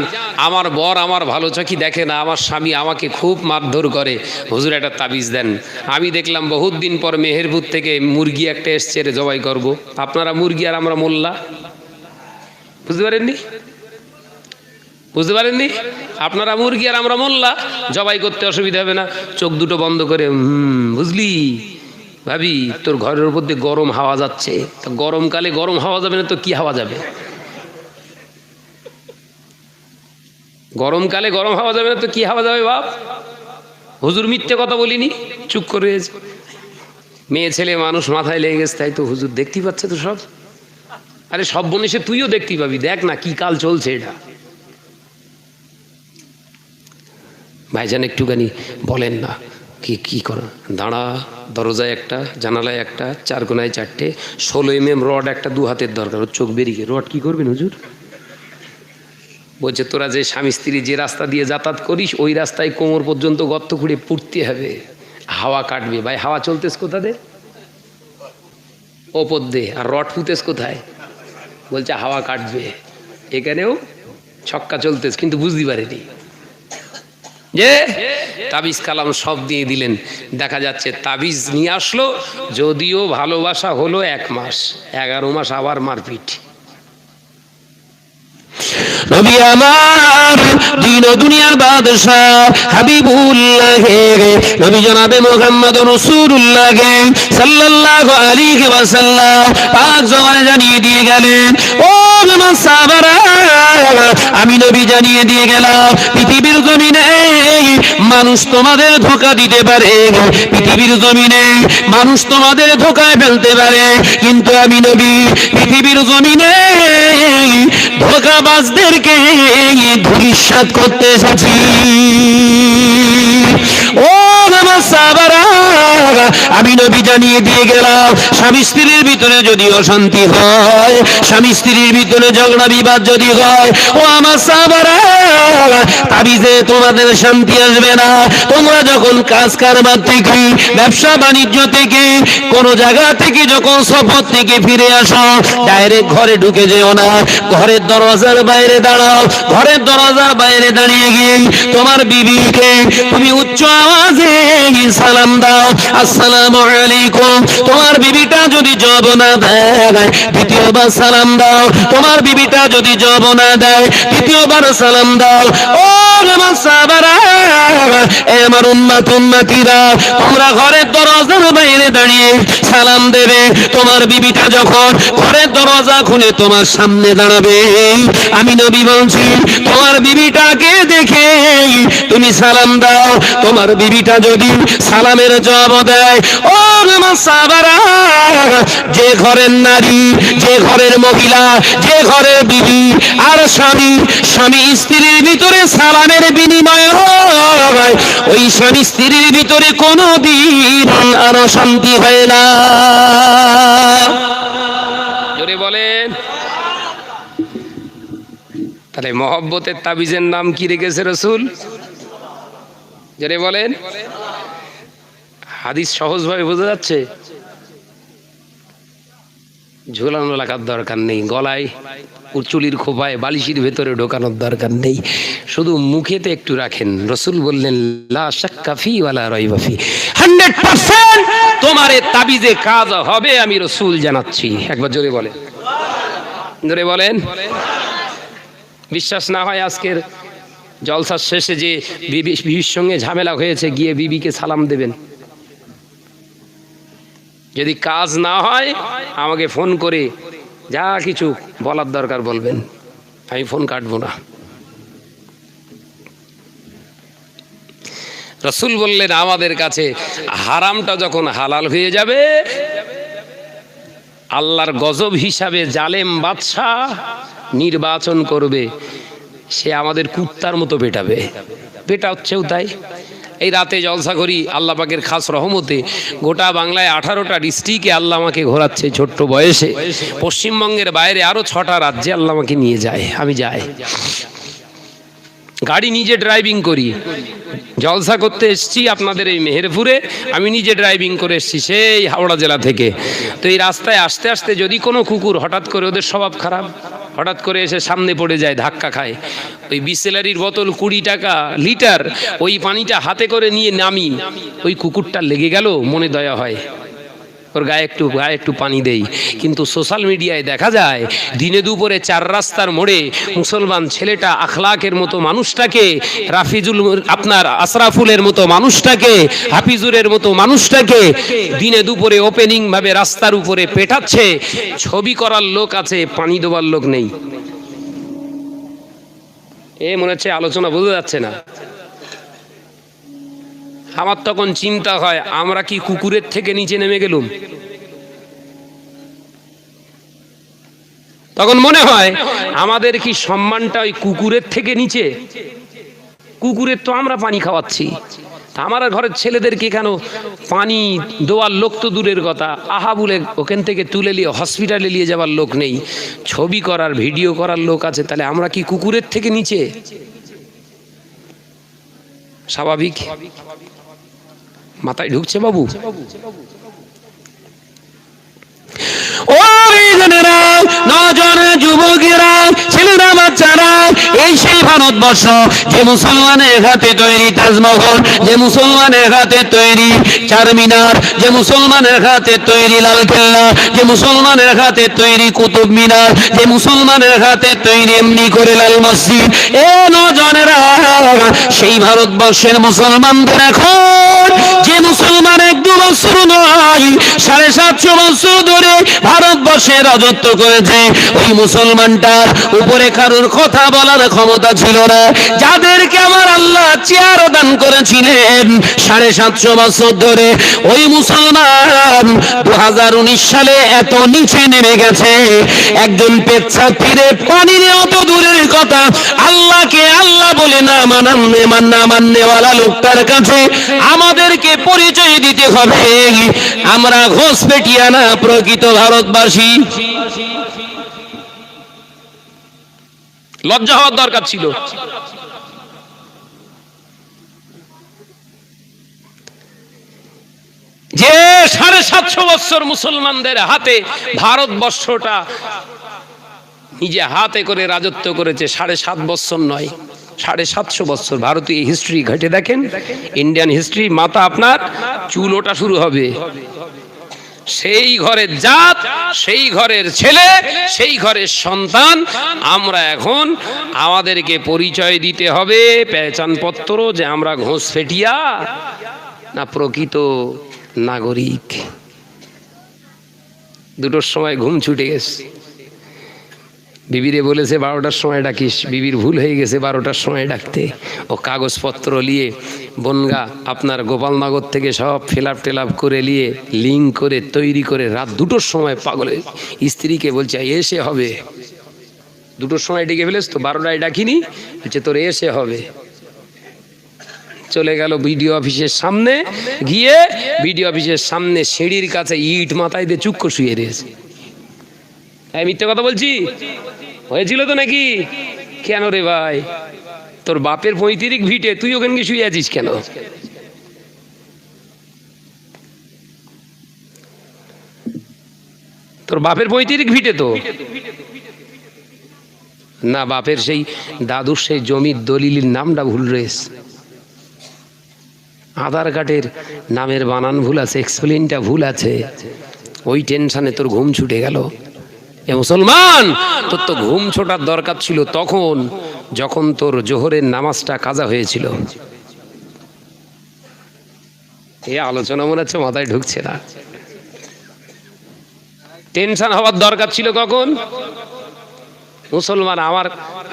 আমার বর আমার ভালো চোখে দেখে না, আমার স্বামী আমাকে খুব মারধর করে, হুজুর একটা তাবিজ দেন। আমি দেখলাম বহুত দিন পর মেহেরপুর থেকে মুরগি একটা এসছে, রে জবাই করব। আপনারা মুরগি আর আমরা মোল্লা, বুঝতে পারেননি? আপনারা মুরগি আর আমরা মোল্লা, জবাই করতে অসুবিধা হবে না। চোখ দুটো বন্ধ করে বুঝলি ভাবি, তোর ঘরের উপর দিয়ে গরম হাওয়া যাচ্ছে, গরমকালে গরম হাওয়া যাবে না তো কি হাওয়া যাবে? গরমকালে গরম হাওয়া যাবে না তো কি হাওয়া যাবে বাপ? হুজুর মিথ্যে কথা বলিনি, চুপ করে রয়েছে। মেয়ে ছেলে মানুষ মাথায় লেগে গেছে, তাই তো হুজুর দেখতেই পাচ্ছে তো সব। আরে সব বনেসে তুইও দেখতেই পাবি, দেখ না কি কাল চলছে এটা। ভাইজান একটুখানি বলেন না কি করা। দাঁড়া, দরজায় একটা, জানালায় একটা, 4 কোনায় 4টে, 16 mm রড একটা 2 হাতের দরকার। চোখ বেরিয়ে রড কি করবেন হুজুর? বলছে তোরা যে স্বামী স্ত্রী যে রাস্তা দিয়ে যাতায়াত করিস, ওই রাস্তায় কোমর পর্যন্ত গর্ত খুঁড়ে পুঁততে হবে, হাওয়া কাটবে। ভাই হাওয়া চলতেস কোথা দে? ওপর দে। আর রড পুঁতেস কোথায়? বলছে হাওয়া কাটবে। এখানেও ছক্কা চলতেস, কিন্তু বুঝতে পারেনি যে তাবিজ কালাম সব দিয়ে দিলেন। দেখা যাচ্ছে তাবিজ নিয়ে আসলো, যদিও ভালোবাসা হলো 1 মাস, 11 মাস আবার মারপিট। নবী আমার দিন ও দুনিয়ার বাদশা হাবিবুল্লাহ নবী জনাবে মুহাম্মদ রাসূলুল্লাহ সাল্লাল্লাহু আলাইহি ওয়াসাল্লাম পাক জবানে জানিয়ে দিয়ে গেলেন, ও আমার সাহাবারা, আমি নবী জানিয়ে দিয়ে গেলাম, পৃথিবীর জমিনে মানুষ তোমাদের ধোঁকা দিতে পারে, পৃথিবীর জমিনে মানুষ তোমাদের ধোঁকায় ফেলতে পারে, কিন্তু আমি নবী পৃথিবীর জমিনে ধোঁকাবাজদেরকে ধূলিসাৎ করতে এসেছি। ও আমি নবী জানিয়ে দিয়ে গেলাম, স্বামী স্ত্রীর ভিতরে যদি অশান্তি হয়, স্বামী স্ত্রীর ভিতরে ঝগড়া বিবাদ যদি হয়, ও আমার সাহাবারা, তাবিজে তোমাদের শান্তি আসবে না। তোমরা যখন কাজ কারবার থেকে, ব্যবসা বাণিজ্য থেকে, কোন জায়গা থেকে যখন সফর থেকে ফিরে আসো, ডাইরেক্ট ঘরে ঢুকে যেও না, ঘরের দরজার বাইরে দাঁড়াও। ঘরের দরজার বাইরে দাঁড়িয়ে গিয়ে তোমার বিবিকে তুমি উচ্চ আওয়াজে সালাম দাও, আসসালামু আলাইকুম। তোমার বিবিটা যদি জবাব না দেয়, দ্বিতীয়বার সালাম দাও। তোমার বিবিটা যদি জবাব না দেয়, দ্বিতীয়বার সালাম দাও। ও আমার সাহাবারা, আমার উম্মত উম্মতিরা, তোমরা ঘরের দরজার বাইরে দাঁড়িয়ে সালাম দেবে। তোমার বিবিটা যখন ঘরের দরজা খুলে তোমার সামনে দাঁড়াবে, আমি নবী বলছি, তোমার বিবিটাকে দেখে তুমি সালাম দাও। তোমার বিবিটা যদি সালামের জবাব দেয়, ও আমার সাহাবারা, যে ঘরের নারী, যে ঘরের মহিলা, যে ঘরের বিবি আর স্বামী, স্বামী স্ত্রীর ভিতরে সালামের বিনিময় হয়, ওই স্বামী স্ত্রীর ভিতরে কোনদিন আর শান্তি হয় না। জোরে বলেন। তাহলে মহব্বতের তাবিজের নাম কি রেখেছে রাসূল? জোরে বলেন। হাদিস সহজভাবে বোঝা যাচ্ছে? ঝোলানো লাগার দরকার নেই, গলায় চুলির খোপায় বালিশের ভেতরে ঢোকানোর দরকার নেই, শুধু মুখেতে একটু রাখেন। রাসূল বললেন, লা শাক্কা ফি ওয়ালা রাইবা ফি, 100% তোমার এই তাবিজে কাজ হবে, আমি রাসূল জানাচ্ছি। একবার জোরে বলেন, জোরে বলেন। বিশ্বাস না হয় আজকের জলসার শেষে যে বিবির সঙ্গে ঝামেলা হয়েছে, গিয়ে বিবিকে সালাম দেবেন। যদি কাজ না হয় আমাকে ফোন করে যা কিছু বলার দরকার বলবেন, আমি ফোন কাটবো না। রাসূল বললেন, আমাদের কাছে হারামটা যখন হালাল হয়ে যাবে, আল্লাহর গজব হিসাবে জালেম বাদশা নির্বাচন করবে, সে আমাদের কুত্তার মতো পেটাবে। পেটা হচ্ছেও তাই। এই রাতে জলসা করি, আল্লাহ পাকের খাস রহমতে গোটা বাংলায় 18টা ডিস্ট্রিক্টে আল্লাহ আমাকে ঘোরাচ্ছে ছোট্ট বয়সে। পশ্চিমবঙ্গের বাইরে আরো 6টা রাজ্যে আল্লাহ আমাকে নিয়ে যায়, আমি যাই। গাড়ি নিজে ড্রাইভিং করি। জলসা করতে এসছি আপনাদের এই মেহেরপুরে, আমি নিজে ড্রাইভিং করে এসছি সেই হাওড়া জেলা থেকে। তো এই রাস্তায় আস্তে আস্তে যদি কোনো কুকুর হঠাৎ করে, ওদের স্বভাব খারাপ, হঠাৎ করে এসে সামনে পড়ে যায়, ধাক্কা খায়, ওই বিসলেরির বোতল 20 টাকা লিটার, ওই পানিটা হাতে করে নিয়ে নামি, ওই কুকুরটা লেগে গেল, মনে দয়া হয়, ওর গায়ে একটু পানি দেই। কিন্তু সোশ্যাল মিডিয়ায় দেখা যায় দিনে দুপুরে 4 রাস্তার মোড়ে মুসলমান ছেলেটা আখলাকের মতো মানুষটাকে, রাফিজুল আপনার আশরাফুলের মতো মানুষটাকে, হাফিজুরের মতো মানুষটাকে দিনে দুপুরে ওপেনিং ভাবে রাস্তার উপরে পেটাচ্ছে। ছবি করার লোক আছে, পানি দেওয়ার লোক নেই। মনে হচ্ছে আলোচনা বোঝা যাচ্ছে না। আমার তখন চিন্তা হয়, আমরা কি কুকুরের থেকে নিচে নেমে গেলুম? তখন মনে হয় আমাদের কি সম্মানটা ওই কুকুরের থেকে নিচে? কুকুরের তো আমরা পানি খাওয়াচ্ছি, আমার ঘরের ছেলেদেরকে কেন পানি দেওয়ার লোক তো দূরের কথা, আহা বলে ওখান থেকে তুলে নিয়ে হসপিটালে নিয়ে যাওয়ার লোক নেই, ছবি করার ভিডিও করার লোক আছে, তাহলে আমরা কি কুকুরের থেকে নিচে? স্বাভাবিক মাথায় ঢুকছে বাবু? যুবকেরা, ছেলেরা, বাচ্চারা, এই সেই ভারতবর্ষ যে মুসলমানের হাতে তৈরি তাজমহল, যে মুসলমানের হাতে তৈরি চারমিনার, যে মুসলমানের হাতে তৈরি লালকেল্লা, যে মুসলমানের হাতে তৈরি কুতুব মিনার, যে মুসলমানের হাতে তৈরি এমনি করে লাল মসজিদ, এ নজনেরা, সেই ভারতবর্ষের মুসলমানদের এখন যে মুসলমান 1-2 বছর নয়, 750 বছর ধরে ভারতবর্ষে রাজত্ব করেছে, ওই মুসলমানটার উপরে কারোর কথা বলার ক্ষমতা ছিল বোনেরা, যাদেরকে আমার আল্লাহ চেয়ার দান করেছিলেন 750 বছর ধরে, ওই মুসলমান 2019 সালে এত নিচে নেমে গেছে, একজন পেচ্ছাপ ফিরে পানির অত দূরের কথা, আল্লাহকে আল্লাহ বলে না মাননেওয়ালা লোকটার কাছে আমাদেরকে পরিচয় দিতে হবে আমরা ঘোষপেটিয়া না প্রকৃত ভারতবাসী। লজ্জা হওয়ার দরকার ছিল। যে 750 বছর মুসলমানদের হাতে ভারতবর্ষটা নিজে হাতে করে রাজত্ব করেছে, 7.5 বছর নয়, 750 বছর। ভারতীয় হিস্ট্রি ঘেটে দেখেন, ইন্ডিয়ান হিস্ট্রি, মাথা আপনার চুল ওটা শুরু হবে। সেই ঘরের জাত, সেই ঘরের ছেলে, সেই ঘরের সন্তান আমরা এখন আমাদেরকে পরিচয় দিতে হবে, পেহচানপত্র, যে আমরা ঘোষপেটিয়া না প্রকৃত নাগরিক। দুটোর সময় ঘুম ছুটে গেছে, বিবিরে বলেছে 12টার সময় ডাকিস, বিবির ভুল হয়ে গেছে 12টার সময় ডাকতে। ও কাগজপত্র নিয়ে বনগা আপনার গোপালনগর থেকে সব ফিল আপ করে নিয়ে লিঙ্ক করে তৈরি করে রাত 2টোর সময় পাগলে স্ত্রীকে বলছে এসে হবে। 2টোর সময় ডেকে ফেলেছ তো, 12টায় ডাকিনি, বলছে তোর এসে হবে। চলে গেল বিডিও অফিসের সামনে, গিয়ে বিডিও অফিসের সামনে সিঁড়ির কাছে ইট মাথায় দিয়ে চুক্কো শুয়ে রয়েছে। মিথ্যে কথা বলছি? হয়েছিল তো নাকি? কেন রে ভাই, তোর বাপের 35 ভিটে, তুই ওখানে গিয়ে শুয়ে আছিস কেন? তোর বাপের 35 ভিটে তো না, বাপের সেই দাদুর সেই জমির দলিলের নামটা ভুল রয়েছে, আধার কার্ডের নামের বানান ভুল আছে, এক্সপ্লেনটা ভুল আছে, ওই টেনশনে তোর ঘুম ছুটে গেল। এ মুসলমান, তোর তো ঘুম ছোটার দরকার ছিল তখন, যখন তোর জোহরের নামাজটা কাজা হয়েছিল। এই আলোচনা মনে হচ্ছে মাথায় ঢুকছে না। টেনশন হওয়ার দরকার ছিল কখন? মুসলমান,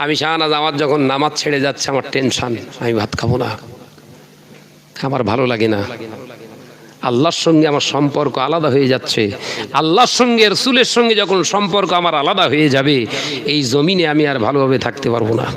আমি শাহনাজ, আমার যখন নামাজ ছেড়ে যাচ্ছে আমার টেনশন, আমি ভাত খাবো না, আমার ভালো লাগে না, আল্লাহর সঙ্গে আমার সম্পর্ক আলাদা হয়ে যাচ্ছে, আল্লাহর সঙ্গে রাসূলের সঙ্গে যখন সম্পর্ক আমার আলাদা হয়ে যাবে, এই জমিনে আমি আর ভালোভাবে থাকতে পারবো না।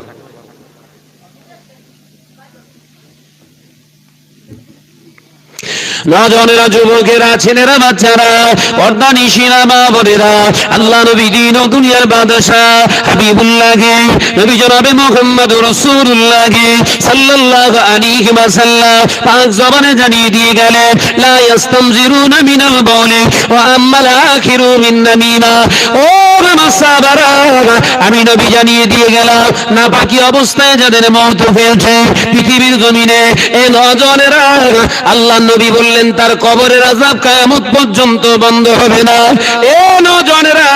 নজনেরা, যুবকেরা, ছেলেরা, বাচ্চারা, পর্দা নিশিরা, মা বোনেরা, আল্লাহ নবী দিন ও দুনিয়ার বাদশাহ হাবিবুল্লাহকে, নবী জনাবে মুহাম্মদুর রাসূলুল্লাহকে সাল্লাল্লাহু আলাইহি ওয়াসাল্লাম পাক জবানে জানিয়ে দিয়ে গেলেন, লা ইস্তামজিরুনা মিনাল বাউলি ওয়া আম্মাল আখিরু মিন নামিমা। ও মাসাবারা, আমি নবী জানিয়ে দিয়ে গেলাম, না বাকি অবস্থায় যাদের মওত ফেলছে পৃথিবীর জমিনে, এই নজনেরা, আল্লাহ নবী বললেন তার কবরের আযাব কিয়ামত পর্যন্ত বন্ধ হবে না। এ নজনেরা,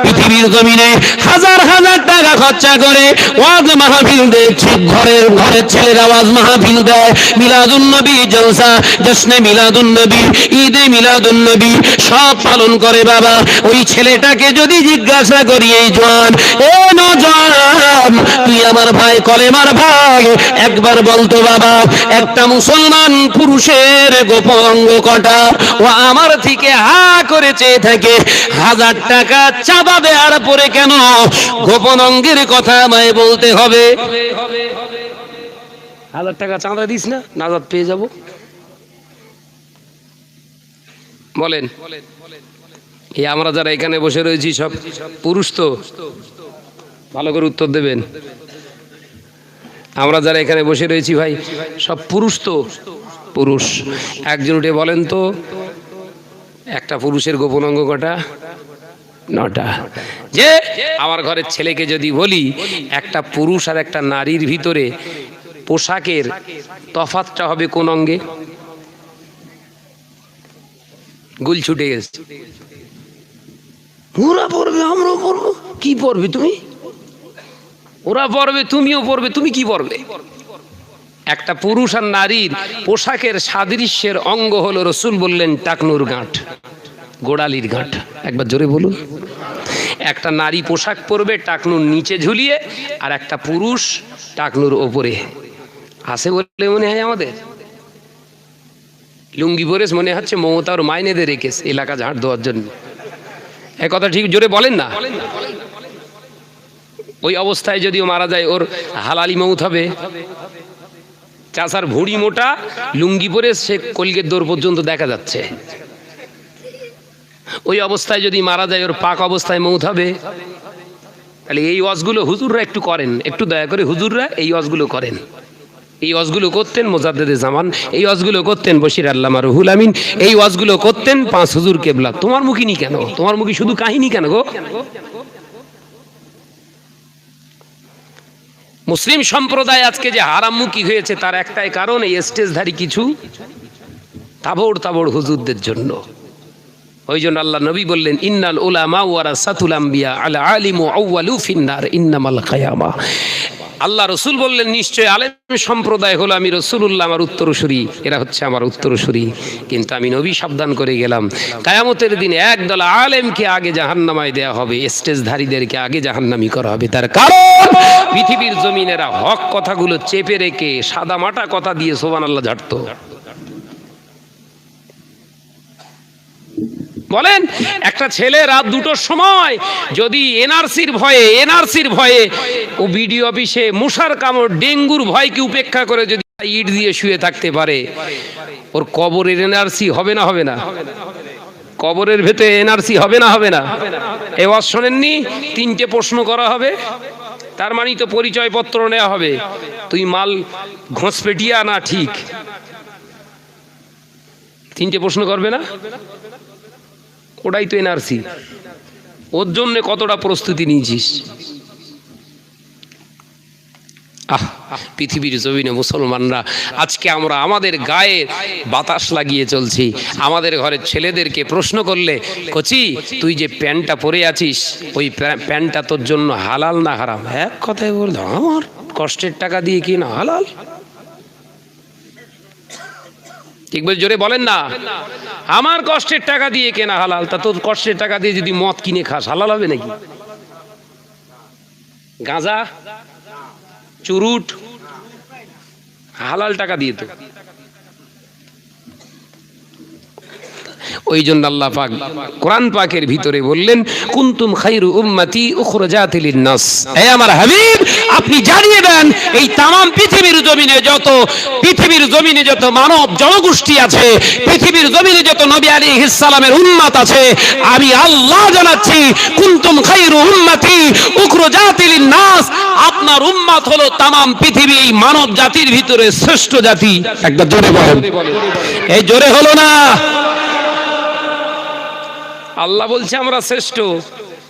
পৃথিবীর জমিনে হাজার হাজার টাকা খরচা করে ওয়াজ মাহফিল দেখছে, ঘরের ছেলেরা ওয়াজ মাহফিল দেয়, মিলাদুন নবী জলসা, জশ্নে মিলাদুন নবী, ঈদে মিলাদুন নবী সব পালন করে। বাবা, ওই ছেলেটাকে যদি জিজ্ঞাসা করি, এই জওয়ান, এ নওজওয়ান, তুই আমার ভাই, কলেমার ভাই, একবার বলতো বাবা, একটা মুসলমান পুরুষের গোপন অঙ্গ কটা? ও আমার থেকে হা করে চেয়ে থাকে, 1000 টাকা চাঁদা দেওয়ার পরে কেন গোপন অঙ্গের কথা আমায় বলতে হবে? 1000 টাকা চাঁদা দিস না, নাজাত পেয়ে যাব? বলেন, এই আমরা যারা এখানে বসে রয়েছি সব পুরুষ তো? ভালো করে উত্তর দেবেন। আমরা যারা এখানে বসে রয়েছি ভাই সব পুরুষ তো? পুরুষ। একজন উঠে বলেন তো, একটা পুরুষের গোপন অঙ্গ কটা? 9টা। যে আমার ঘরের ছেলেকে যদি বলি, একটা পুরুষ আর একটা নারীর ভিতরে পোশাকের তফাৎটা হবে কোন অঙ্গে? গুল ছুটে গেছে। ওরা পড়বে, আমরাও পড়বো। কি পড়বে তুমি? ওরা পড়বে, তুমিও পড়বে, তুমি কি পড়বে? একটা পুরুষ আর নারীর পোশাকের সাদৃশ্যের অঙ্গ হলো, রাসূল বললেন, টাকনুর গাঁট, গোড়ালির গাঁট। একবার জোরে বলুন। একটা নারী পোশাক পরবে টাকনুর নিচে ঝুলিয়ে, আর একটা পুরুষ টাকনুর ওপরে। আছে বলে মনে হয় আমাদের লুঙ্গি পরে মনে হচ্ছে মমতা ওর মাইনেদের রেখেছে এলাকা ঝাড় দেওয়ার জন্য। এই কথা ঠিক জোরে বলেন না। ওই অবস্থায় যদিও মারা যায় ওর হালালি মৌত হবে। চাচার ভুঁড়ি মোটা, লুঙ্গি পরে সে কলগের দৌড় পর্যন্ত দেখা যাচ্ছে। ওই অবস্থায় যদি মারা যায় ওর পাক অবস্থায় মৌত হবে। তাহলে এই ওয়াজগুলো হুজুররা একটু করেন, একটু দয়া করে হুজুররা এই ওয়াজগুলো করেন। এই ওয়াজগুলো করতেন মোজাদ্দেদে জামান, এই ওয়াজগুলো করতেন বশির আল্লামা রুহুল আমিন, এই ওয়াজগুলো করতেন পাঁচ হুজুর কেবলা। তোমার মুখী নি কেন? তোমার মুখী শুধু কাহিনী কেন গো? মুসলিম সম্প্রদায় আজকে যে হারামমুখী হয়েছে তার একটাই কারণ, এই স্টেজধারী কিছু তাবড় তাবড় হুজুরদের জন্য। ওই জন্য আল্লাহ নবী বললেন, ইন্নাল উলামা ওয়ারাসাতুল আম্বিয়া আল আলিমু আউয়ালু ফিন্নার ইন্নামাল কিয়ামা। আল্লাহ রসুল বললেন, নিশ্চয় আলেম সম্প্রদায় হলো আমি রসুলুল্লাহ আমার উত্তরসূরি, এরা হচ্ছে আমার উত্তরসূরি। কিন্তু আমি নবী সাবধান করে গেলাম, কিয়ামতের দিনে একদল আলেমকে আগে জাহান্নামায় দেয়া হবে, স্টেজধারীদেরকে আগে জাহান্নামী করা হবে। তার কারণ পৃথিবীর জমিনেরা হক কথাগুলো চেপে রেখে সাদা মাটা কথা দিয়ে সুবহানাল্লাহ ঝাড়তো। বলেন, একটা ছেলে রাত 2টোর সময় যদি এনআরসির ভয়ে ও বিডিও অফিসে মশার কামড় ডেঙ্গুর ভয়কে উপেক্ষা করে যদি ইট দিয়ে শুয়ে থাকতে পারে, ওর কবরের এনআরসি হবে না হবে না? কবরের ভেতরে এনআরসি হবে না হবে না? এই ওয়াজ শোনেননি? 3টে প্রশ্ন করা হবে, তার মানে তো পরিচয় পত্র নেওয়া হবে, তুই মাল ঘোষপেটিয়া না ঠিক। 3টে প্রশ্ন করবে না? ওটাই তো এনআরসি। ওর জন্য কতটা প্রস্তুতি নিয়েছিস? পৃথিবীর জমিনে মুসলমানরা আজকে আমরা আমাদের গায়ে বাতাস লাগিয়ে চলছি। আমাদের ঘরের ছেলেদেরকে প্রশ্ন করলে, কচি তুই যে প্যান্টটা পরে আছিস ওই প্যান্টটা তোর জন্য হালাল না হারাম? এক কথায় বলল, আমার কষ্টের টাকা দিয়ে কি না হালাল? ঠিক বলে জোরে বলেন না। আমার কষ্টের টাকা দিয়ে কেনা হালাল, তা তোর কষ্টের টাকা দিয়ে যদি মদ কিনে খাস হালাল হবে নাকি? গাঁজা চুরুট হালাল টাকা দিয়ে তো। ওই জন্য আল্লাহ পাক কোরআন পাকের ভিতরে বললেন, কুনতুম খায়রু উম্মতি উখরাজাত লিন-নাস। হে আমার হাবিব, আপনি জানিয়ে দেন এই तमाम পৃথিবীর জমিনে যত মানব জনগোষ্ঠী আছে, পৃথিবীর জমিনে যত নবী আলাইহিস সালামের উম্মত আছে, আমি আল্লাহ জানাচ্ছি, কুনতুম খায়রু উম্মতি উখরাজাত লিন-নাস, আপনার উম্মত হলো तमाम পৃথিবী মানব জাতির ভিতরে শ্রেষ্ঠ জাতি। একবার জোরে বলেন। এই জোরে হলো না? আল্লাহ বলছে আমরা শ্রেষ্ঠ।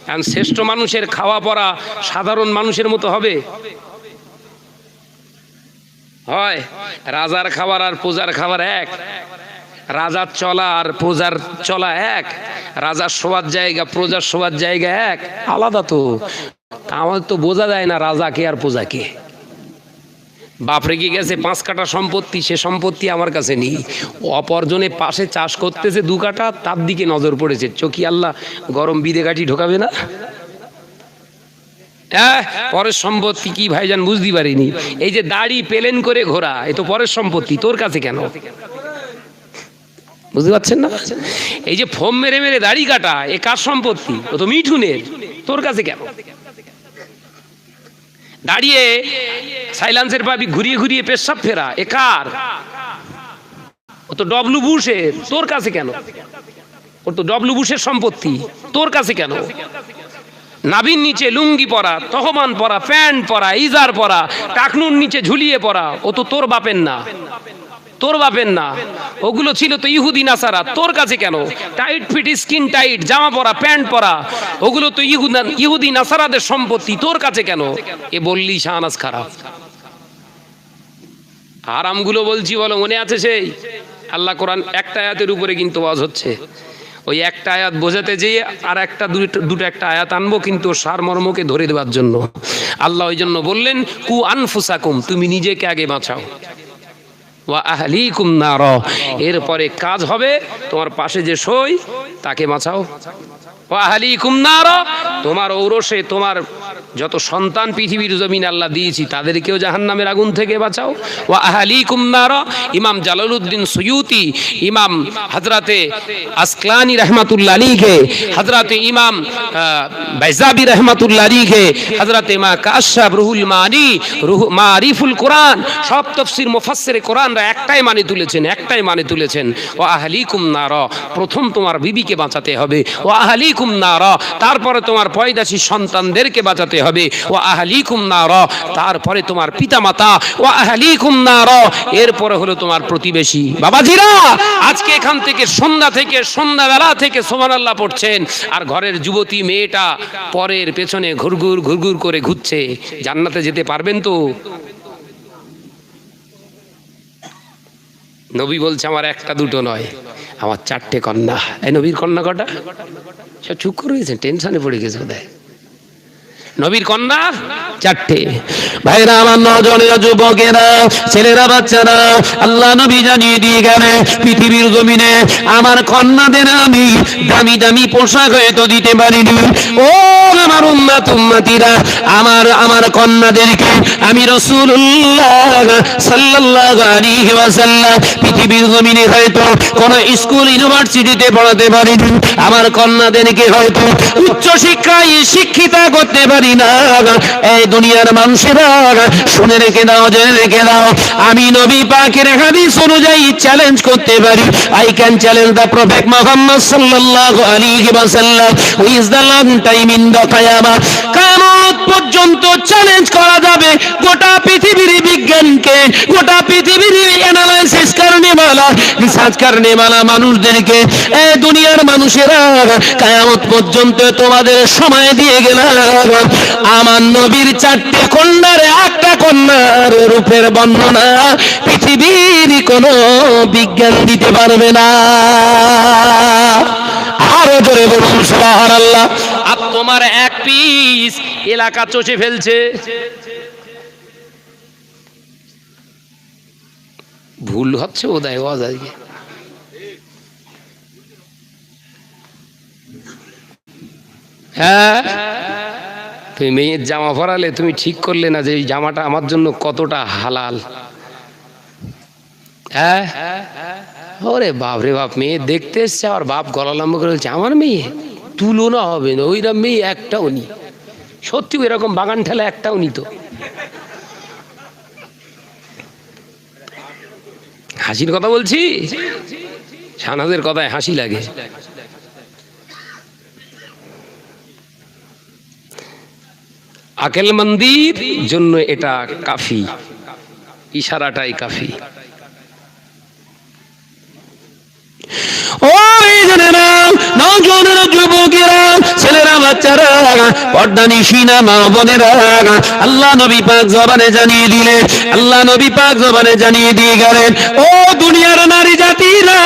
কারণ শ্রেষ্ঠ মানুষের খাওয়া পড়া সাধারণ মানুষের মতো হবে? হয়? রাজার খাবার আর প্রজার খাবার এক? রাজার চলা আর প্রজার চলা এক? রাজার শোয়ার জায়গা প্রজার শোয়ার জায়গা এক? আলাদা তো। আমার তো বোঝা যায় না রাজাকে আর প্রজাকে। বাপ রেখে গেছে 5 কাঠা সম্পত্তি, সে সম্পত্তি আমার কাছে নেই। অপরজনে পাশে চাষ করতেছে 2 কাঠা, তার দিকে নজর পড়েছে। চোখি আল্লাহ গরম বিদে কাঠি ঢোকাবে না? হ্যাঁ, পরের সম্পত্তি কি ভাইজান বুঝতে পারিনি। এই যে দাড়ি পেলেন করে ঘোরা, এ তো পরের সম্পত্তি, তোর কাছে কেন? বুঝতে পারছেন না? এই যে ফোম মেরে মেরে দাড়ি কাটা, এ কার সম্পত্তি? ও তো মিঠুনের, তোর কাছে কেন? দাঁড়িয়ে সাইলেন্সের পাবি ঘুরিয়ে ঘুরিয়ে পেশাব ফেরা, এ কার? ও তো ডব্লু বুশের, তোর কাছে কেন? ওর তো ডব্লু বুশের সম্পত্তি, তোর কাছে কেন? নাভির নিচে লুঙ্গি পরা, তহমান পরা, প্যান্ট পরা, ইজার পরা, টাকনুর নিচে ঝুলিয়ে পরা, ও তো তোর বাপের না, তোর বাপের না। ওগুলো ছিল তো ইহুদি নাসারা, তোর কাছে কেন? টাইট ফিট স্কিন টাইট জামা পরা, প্যান্ট পরা, ওগুলো তো ইহুদি নাসারাদের সম্পত্তি, তোর কাছে কেন? এ বললি শাহনাজ খারাপ। হারামগুলো বলছি বলো, মনে আছে সেই? আল্লাহ কোরআন একটা আয়াতের উপরে কিন্তু ওয়াজ হচ্ছে। ওই একটা আয়াত বোঝাতে যেয়ে আর একটা দুটো একটা আয়াত আনবো, কিন্তু সারমর্মকে ধরে দেওয়ার জন্য। আল্লাহ ওই জন্য বললেন, কু আনফুসাকুম, তুমি নিজেকে আগে বাঁচাও, ওয়া আহলিকুম নার, এরপরে কাজ হবে তোমার পাশে যে সই তাকে বাঁচাও। ওয়া আহলিকুম নারা, তোমার ঔরসে তোমার যত সন্তান পৃথিবীর জমিনে আল্লাহ দিয়েছি তাদেরকেও জাহান্নামের আগুন থেকে বাঁচাও। ওয়া আহলিকুম নারা, ইমাম জালালউদ্দিন সুয়ুতি, ইমাম হযরতে আসক্লানি রাহমাতুল্লাহ আলাইহি, হযরতে ইমাম বাইজাবি রাহমাতুল্লাহ আলাইহি, হযরতে মা কাশাফ রুহুল মানি, মারিফুল কোরআন, সব তাফসীর মুফাসসিরে কোরআনরা একটাই মানে তুলেছেন ওয়া আহলিকুম নারা, প্রথম তোমার বিবিকে বাঁচাতে হবে। ওয়া আহলিকুম নারা, তারপরে তোমার পয়দাশী সন্তানদেরকে বাঁচাতে হবে। ওয়া আহলিকুম নারা, তারপরে তোমার পিতামাতা। ওয়া আহলিকুম নারা, এরপরে হলো তোমার প্রতিবেশী। বাবাজিরা, আজকে এখান থেকে সন্ধ্যাবেলা থেকে সুবহানাল্লাহ পড়ছেন, আর ঘরের যুবতী মেয়েটা পরের পেছনে ঘুরঘুর করে ঘুরছে। জান্নাতে যেতে পারবেন তো? নবী বলছে আমার একটা দুটো নয়, আমার 4টে কন্যা। এই নবীর কন্যা কটা? সব চুপ করে গেছেন, টেনশনে পড়ে গেছে বোধহয়। নবীর কন্যা 4টে। ভাইরা আমার, নজনেরা, যুবকেরা, ছেলেরা, বাচ্চারা, আল্লাহ নবী জানিয়ে দিয়ে গেলেন পৃথিবীর জমিনে আমার কন্যাদের আমি দামি দামি পোশাক হয়তো দিতে পারিনি। ও আমার উম্মতিরা, আমার কন্যাদেরকে আমি রাসূলুল্লাহ সাল্লাল্লাহু আলাইহি ওয়াসাল্লাম পৃথিবীর জমিনে হয়তো কোন স্কুল ইউনিভার্সিটিতে পড়াতে পারিনি। আমার কন্যাদেরকে হয়তো উচ্চ শিক্ষায় শিক্ষিতা করতে পারি না। এই দুনিয়ার মানুষেরা শুনে রেখে দাও, জেনে রেখে দাও, আমি নবী পাকের হাদিস অনুযায়ী চ্যালেঞ্জ করতে পারি। I can challenge the prophet Muhammad সাল্লাল্লাহু আলাইহি ওয়াসাল্লাম who is the long time in the কিয়ামা। কিয়ামত পর্যন্ত চ্যালেঞ্জ করা যাবে গোটা পৃথিবীর বিজ্ঞানকে, গোটা পৃথিবীর অ্যানালাইসিস করনে वाला, রিসার্চ করনে वाला মানুষদেরকে। এই দুনিয়ার মানুষেরা, কিয়ামত পর্যন্ত তোমাদের সময় দিয়ে গেলাম। আমার নবীর 4টে কন্যার একটা কন্যার রূপের বর্ণনা পৃথিবীর কোন বিজ্ঞান দিতে পারবে না। আরো জোরে বলুন সুবহানাল্লাহ। আর তোমার এক পিস এলাকা চষে ফেলছে। ভুল হচ্ছে বোধহয় আজকে। হ্যাঁ, তুমি মেয়ের জামা পরালে, তুমি ঠিক করলে না যে এই জামাটা আমার জন্য কতটা হালাল। হ্যাঁ, ওরে বাপ রে বাপ, মেয়ে দেখতে এসছে আর বাপ গলা লম্বা করে বলছে আমার মেয়ে, তুলনা হবে না, ওইরকম মেয়ে একটাও নি। সত্যি এরকম বাগান ঠেলা একটাও নি তো। হাসির কথা বলছি, শাহনাজের কথায় হাসি লাগে। আকেলমন্দির জন্য এটা কাফি, ইশারাটাই কাফি। ছেলেরা, বাচ্চারা, পর্দানিশিনা মা বোনেরা, আল্লাহ নবী পাক জবানে জানিয়ে দিলেন, আল্লাহ নবী পাক জবানে জানিয়ে দিয়ে গেলেন, ও দুনিয়ার নারী জাতিরা,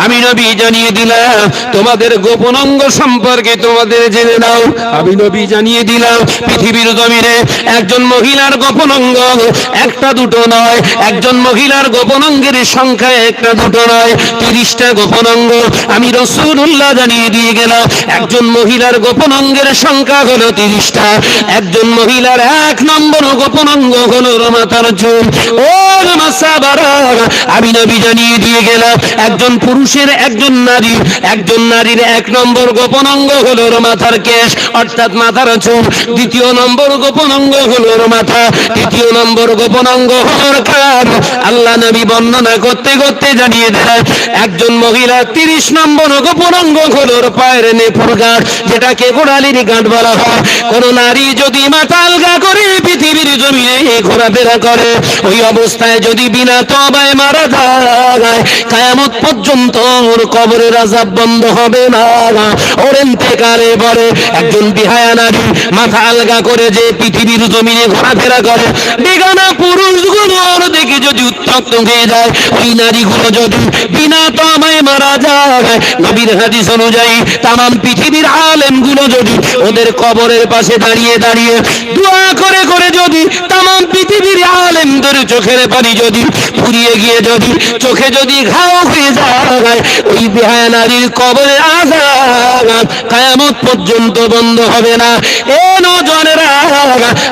আমি নবী জানিয়ে দিলাম তোমাদের গোপন অঙ্গ সম্পর্কে তোমাদের জেনে নাও। আমি নবী জানিয়ে দিলাম পৃথিবীর জমিনে একজন মহিলার গোপন অঙ্গ একটা দুটো নয়, একজন মহিলার গোপন অঙ্গের সংখ্যা একটা দুটো নয়, 30টা গোপন অঙ্গ আমি রাসূলুল্লাহ জানিয়ে দিয়ে গেলাম। একজন মহিলার গোপন অঙ্গের সংখ্যা হলো 30টা। একজন মহিলার 1 নম্বর গোপন অঙ্গ হলো মাথার চুল। ও মাসাবারা, আমি নবী জানিয়ে দিয়ে গেলাম একজন পুরুষের, একজন নারীর 1 নম্বর গোপন অঙ্গ হলো মাথার কেশ অর্থাৎ মাথার চুল। 2য় নম্বর গোপন অঙ্গ হলো মাথা, 3য় নম্বর গোপন অঙ্গ হলো কান। আল্লাহ নবী বর্ণনা করতে করতে জানিয়ে দেয় একজন মহিলা 30 নম্বর গোপন অঙ্গ হলো পায়ের নেপুর গাঁট, যেটাকে গোড়ালির গাঁট বলা হয়। কোন নারী যদি মাথা আলগা করে পৃথিবীর জমিনে ঘোরাফেরা করে, ওই অবস্থায় যদি বিনা তওবায় মারা যায়, কিয়ামত পর্যন্ত ওর কবরের আযাব বন্ধ হবে না। ওর ইন্তেকালে পরে একজন বিহায়া নারী মাথা আলগা করে যে পৃথিবীর জমিনে ঘোরাফেরা করে, বেগানা পুরুষগুলোর দেখে যদি উত্তপ্ত হয়ে যায়, ওই নারীগুলো যদি বিনা তওবায় মারা যায়, নবীর হাদিস হাদিস অনুযায়ী তামাম পৃথিবীর আলেমগুলো যদি ওদের কবরের পাশে দাঁড়িয়ে দাঁড়িয়ে দোয়া করে করে যদি তামাম পৃথিবীর আলেমদের চোখের পানি যদি ফুরিয়ে গিয়ে যদি চোখে যদি ঘাও হয়ে যায়, ওই বেহায়া নারীর কবরের আযাব কিয়ামত পর্যন্ত বন্ধ হবে না। এ নওজওয়ানেরা,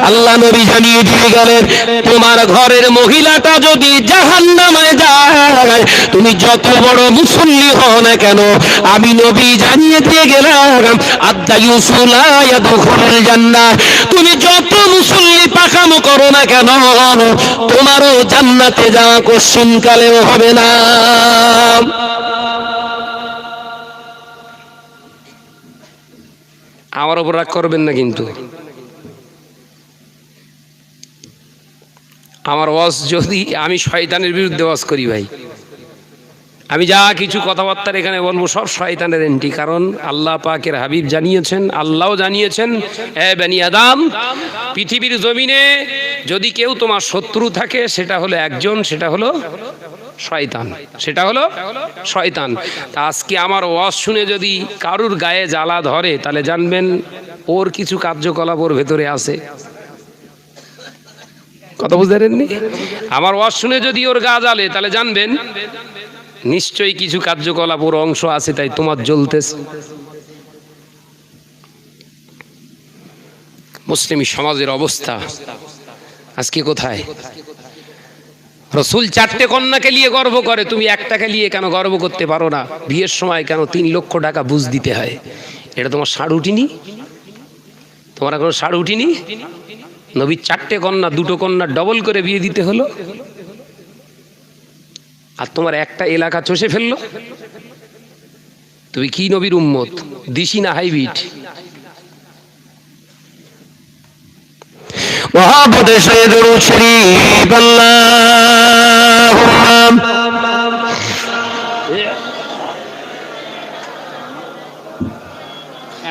আল্লাহ নবী জানিয়ে দিয়ে গেলেন, তোমার ঘরের মহিলাটা যদি জাহান্নামে যায়, তুমি যত বড় মুসল্লি হও না কেন, আমি নবী জানিয়ে দিয়ে গেলাম, আদ-দায়ুসু লা ইয়াদখুলুল জান্নাহ, তুমি যত মুসল্লি পাকামো করো না কেন, তোমারও জান্নাতে যাওয়া কোশ্চিনকালেও হবে না। আমার উপর রাগ করবেন না কিন্তু। আমার ওয়াজ যদি আমি শয়তানের বিরুদ্ধে ওয়াজ করি ভাই, আমি যা কিছু কথাবার্তার এখানে বলবো সব শয়তানের এন্টি। কারণ আল্লাহ পাকের হাবিব জানিয়েছেন, আল্লাহও জানিয়েছেন, এ বনি আদম, পৃথিবীর জমিনে যদি কেউ তোমার শত্রু থাকে সেটা হলো একজন, সেটা হলো শয়তান, সেটা হলো শয়তান। তা আজকে আমার ওয়াজ শুনে যদি কারুর গায়ে জ্বালা ধরে, তাহলে জানবেন ওর কিছু কার্যকলাপ ওর ভেতরে আছে। কথা বুঝতে পারেননি? আমার ওয়াজ শুনে যদি ওর গা জ্বালে, তাহলে জানবেন নিশ্চয়ই কিছু কার্যকলাপ ওর অংশ আছে, তাই তোমার জ্বলতেছে। মুসলিম সমাজের অবস্থা আজকে কোথায়? রসুল 4টে কন্যাকে নিয়ে গর্ব করে, তুমি একটাকে নিয়ে কেন গর্ব করতে পারো না? বিয়ের সময় কেন 3 লক্ষ টাকা বুঝ দিতে হয়? এটা তোমার ষাঁড় উঠিনি? তোমার কোনো ষাঁড় উঠিনি? নবীর 4টে কন্যা, 2টো কন্যা ডবল করে বিয়ে দিতে হলো, আর তোমার একটা এলাকা চষে ফেললো। তুমি কি নবীর উম্মত? দিশি না হাইব্রিড? মহাপদে সৈয়দুল শরীফ আল্লাহুম্মা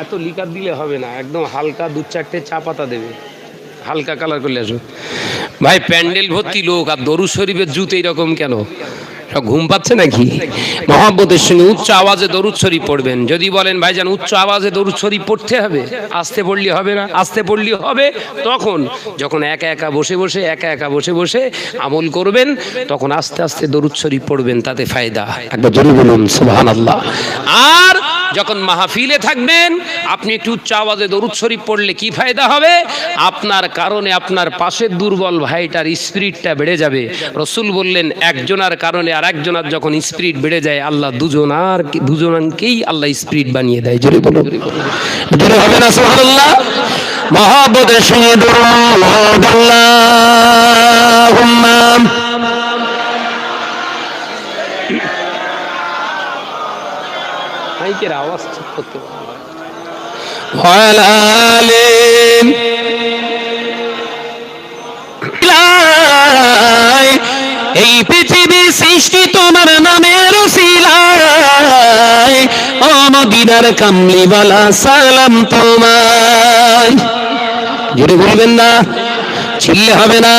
এত লিকার দিলে হবে না, একদম হালকা 2-4টে চা পাতা দেবে, হালকা কালার করলে আসো ভাই। প্যান্ডেল ভর্তি লোক, আর দরুদ শরীফের জুত এইরকম কেন? সব ঘুম পাচ্ছে নাকি? মহব্বতের সঙ্গে উচ্চ আওয়াজে দরুদ শরীফ পড়বেন। যদি বলেন ভাইজান উচ্চ আওয়াজে দরুদ শরীফ পড়তে হবে, আস্তে পড়লে হবে না? আস্তে পড়লে হবে তখন যখন একা একা বসে বসে আমল করবেন, তখন আস্তে আস্তে দরুদ শরীফ পড়বেন, তাতে ফায়দা। একবার জোরে বলুন সুবহানাল্লাহ। আর যখন মাহফিলে থাকবেন, আপনি একটু উচ্চ আওয়াজে দরুদ শরীফ পড়লে কি ফায়দা হবে? আপনার কারণে আপনার পাশের দুর্বল ভাইটার স্পিরিটটা বেড়ে যাবে। রসুল বললেন, একজনের কারণে আর একজনের যখন স্পিরিট বেড়ে যায়, আল্লাহ দুজনকেই আল্লাহ স্পিরিট বানিয়ে দেয়। জোরে বলুন, জোরে হবে না সুবহানাল্লাহ? মহব্বতের সঙ্গে দরুদ আল্লাহুম্মা মাইকের আওয়াজ ঠিক করতে এই পৃথিবীর সৃষ্টি তোমার নামের উসিলায়, ও মদিনার কামলিওয়ালা সালাম তোমায়। জোরে বলবেন না, চিল্লে হবে না।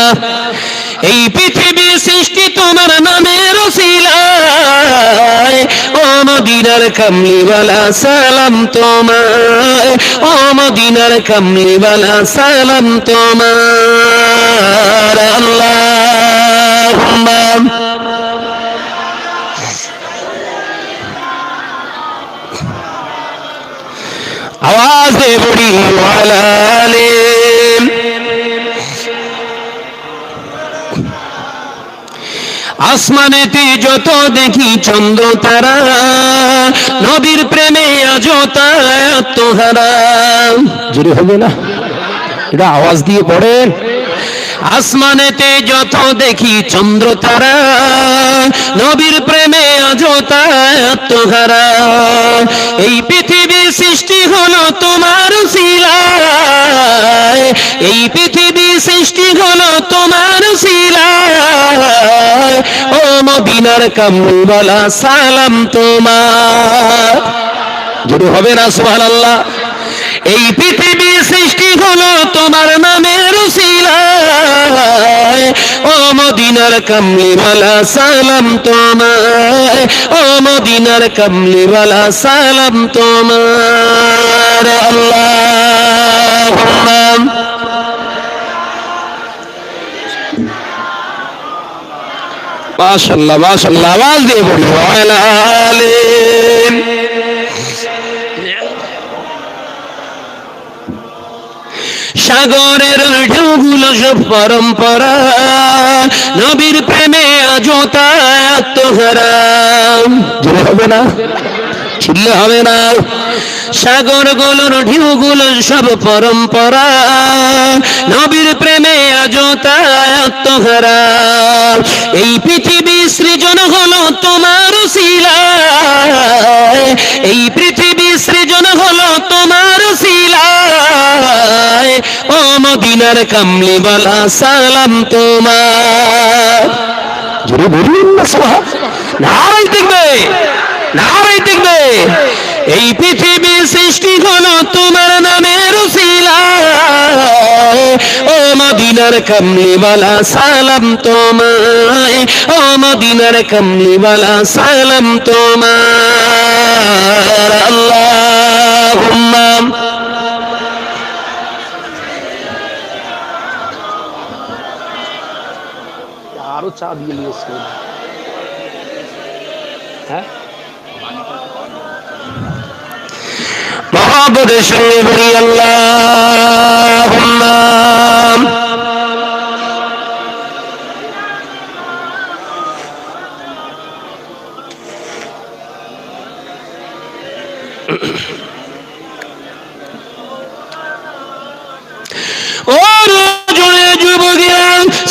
এই পৃথিবীর সৃষ্টি তোমার নামের উসিলায়, ও মদিনার কামলিওয়ালা সালাম তোমায়, ও মদিনার কামলিওয়ালা সালাম তোমার। আল্লাহুম্মা আওয়াজে বলি ওয়ালা আলে। আসমানেতে যত দেখি চন্দ্র তারা, নবীর প্রেমে আজও আত্মহারা। জোরে হবে না? এটা আওয়াজ দিয়ে পড়েন। আসমানেতে যত দেখি চন্দ্র তারা, নবীর প্রেমে আজও আত্মহারা। এই পৃথিবীর সৃষ্টি হলো তোমার উসিলায়, এই পৃথিবীর সৃষ্টি হলো তোমার উসিলায়, ও মদিনার কামলিওয়ালা সালাম তোমার। জোরে হবে না সুবহানাল্লাহ? এই পৃথিবীর সৃষ্টি হলো তোমার নামের উসিলায়, ও মদিনা মদিনার কামলিওয়ালা সালাম তোমায়, ও মদিনার কামলিওয়ালা সালাম তোমার। আল্লাহুম্মা মাশাআল্লাহ মাশাআল্লাহ, আওয়াজ দিয়ে বলি ওয়ালা আলিন। সাগরের ঢেউগুলো সব পরম্পরা, নবীর প্রেমে আজও তা আত্মহারা। জোরে হবে না, চিল্লে হবে না। সাগরগুলোর ঢেউগুলো সব পরম্পরা, নবীর প্রেমে আজও তা আত্মহারা। এই পৃথিবী সৃজন হলো তোমার উসিলায়, এই পৃথিবী সৃজন হলো তোমার উসিলায়, ও মদিনার কামলিওয়ালা সালাম তোমার। জোরে বলুন না সুবহানাল্লাহ, নারাই দেখবে, নারাই দেখবে। এই পৃথিবী সৃষ্টি হলো তোমার নামের উসিলায়, ও মদিনার কামলিওয়ালা সালাম তোমায়, ও মদিনার কামলিওয়ালা সালাম তোমার। আল্লাহুম্মা আরো চা দিয়ে নিয়েছে, হ্যাঁ মহাব্বতের সঙ্গে বলি আল্লাহুম্মা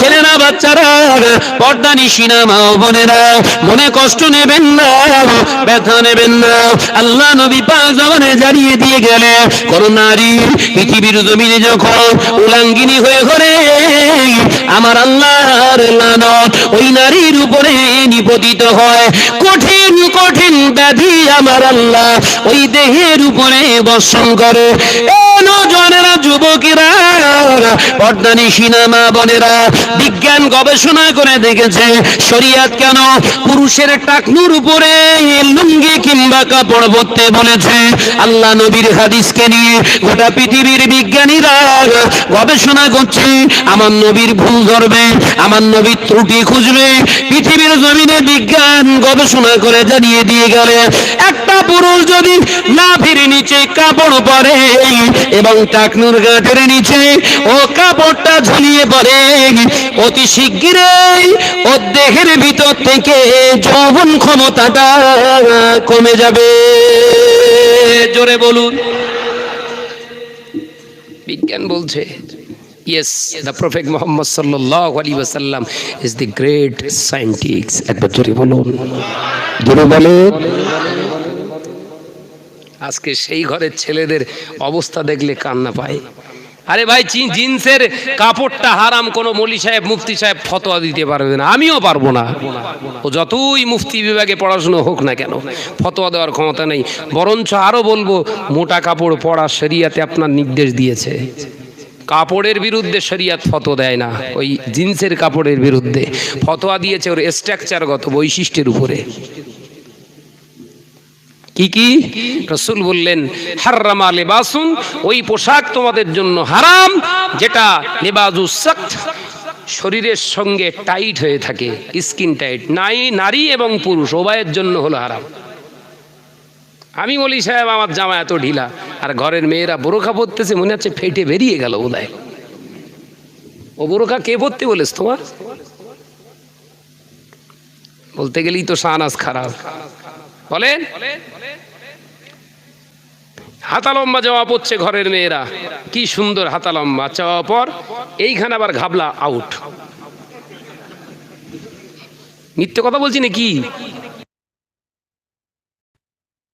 ছেলেরা বাচ্চারা পর্দা নিশিনা মা বোনেরা মনে কষ্ট নেবেন না, ব্যথা নেবেন না। আল্লাহ নবী পাক জবানে জানিয়ে দিয়ে গেলে কোন নারী পৃথিবীর জমিনে যখন উলাঙ্গিনী হয়ে ঘরে আমার আল্লাহর লানত ওই নারীর উপরে নিপতিত হয়, কঠিন কঠিন ব্যাধি আমার আল্লাহ ওই দেহের উপরে বর্ষণ করে। নজনেরা যুবকেরা পর্দা নিশিনা মা বোনেরা বিজ্ঞান গবেষণা করে দেখেছে শরীয়ত কেন পুরুষের টাকনুর উপরে লুঙ্গি কিংবা কাপড় পরতে বলেছে। আল্লাহ নবীর হাদিসকে নিয়ে গোটা পৃথিবীর বিজ্ঞানীরা গবেষণা করছে। আমার নবীর ভুল ধরবে, আমার নবীর ত্রুটি খুঁজবে, পৃথিবীর জমিনে বিজ্ঞান গবেষণা করে জানিয়ে দিয়ে গেলে একটা পুরুষ যদি নাভির নিচে কাপড় পরে এবং টাকনুর গাঁটের নিচে ও কাপড়টা ঝুলিয়ে পড়ে, অতি শিগগিরই ও দেহের ভিতর থেকে যৌবন ক্ষমতাটা কমে যাবে। জোরে বলুন। বিজ্ঞান বলছে yes, the Prophet Muhammad sallallahu alaihi wasallam is the great scientist. একবার জোরে বলুন, জোরে বলুন। আজকে সেই ঘরের ছেলেদের অবস্থা দেখলে কান্না পায়। আরে ভাই জিন্সের কাপড়টা হারাম, কোন মৌলী সাহেব মুফতি সাহেব ফতোয়া দিতে পারবে না, আমিও পারবো না। ও যতই মুফতি বিভাগে পড়াশোনা হোক না কেন ফতোয়া দেওয়ার ক্ষমতা নেই। বরঞ্চ আরো বলবো মোটা কাপড় পরা শরিয়াতে আপনার নির্দেশ দিয়েছে। কাপড়ের বিরুদ্ধে শরিয়ত ফতোয়া দেয় না, ওই জিন্সের কাপড়ের বিরুদ্ধে ফতোয়া দিয়েছে ওর স্ট্রাকচারগত বৈশিষ্ট্যের উপরে। কি কি রাসূল বললেন হারামা লিবাসুন, ওই পোশাক তোমাদের জন্য হারাম যেটা লিবাসুস সাক্ত, শরীরের সঙ্গে টাইট হয়ে থাকে, স্কিন টাইট। নারী এবং পুরুষ উভয়ের জন্য হলো হারাম। আমি বলি সাহেব আমার জামা এত ঢিলা, আর ঘরের মেয়েরা বোরখা পরতেছে, মনে হচ্ছে ফেটে বেরিয়ে গেল বোধহয়। ও বোরখা কে পরতে বলেছ তোমার? বলতে গেলেই তো শানাস খারাপ। বলেন হাতা লম্বা জামা পরছে ঘরের মেয়েরা, কি সুন্দর হাতা লম্বা চাওয়া পর এইখানে আবার ঘাবলা আউট। মিথ্যে কথা বলছি নাকি?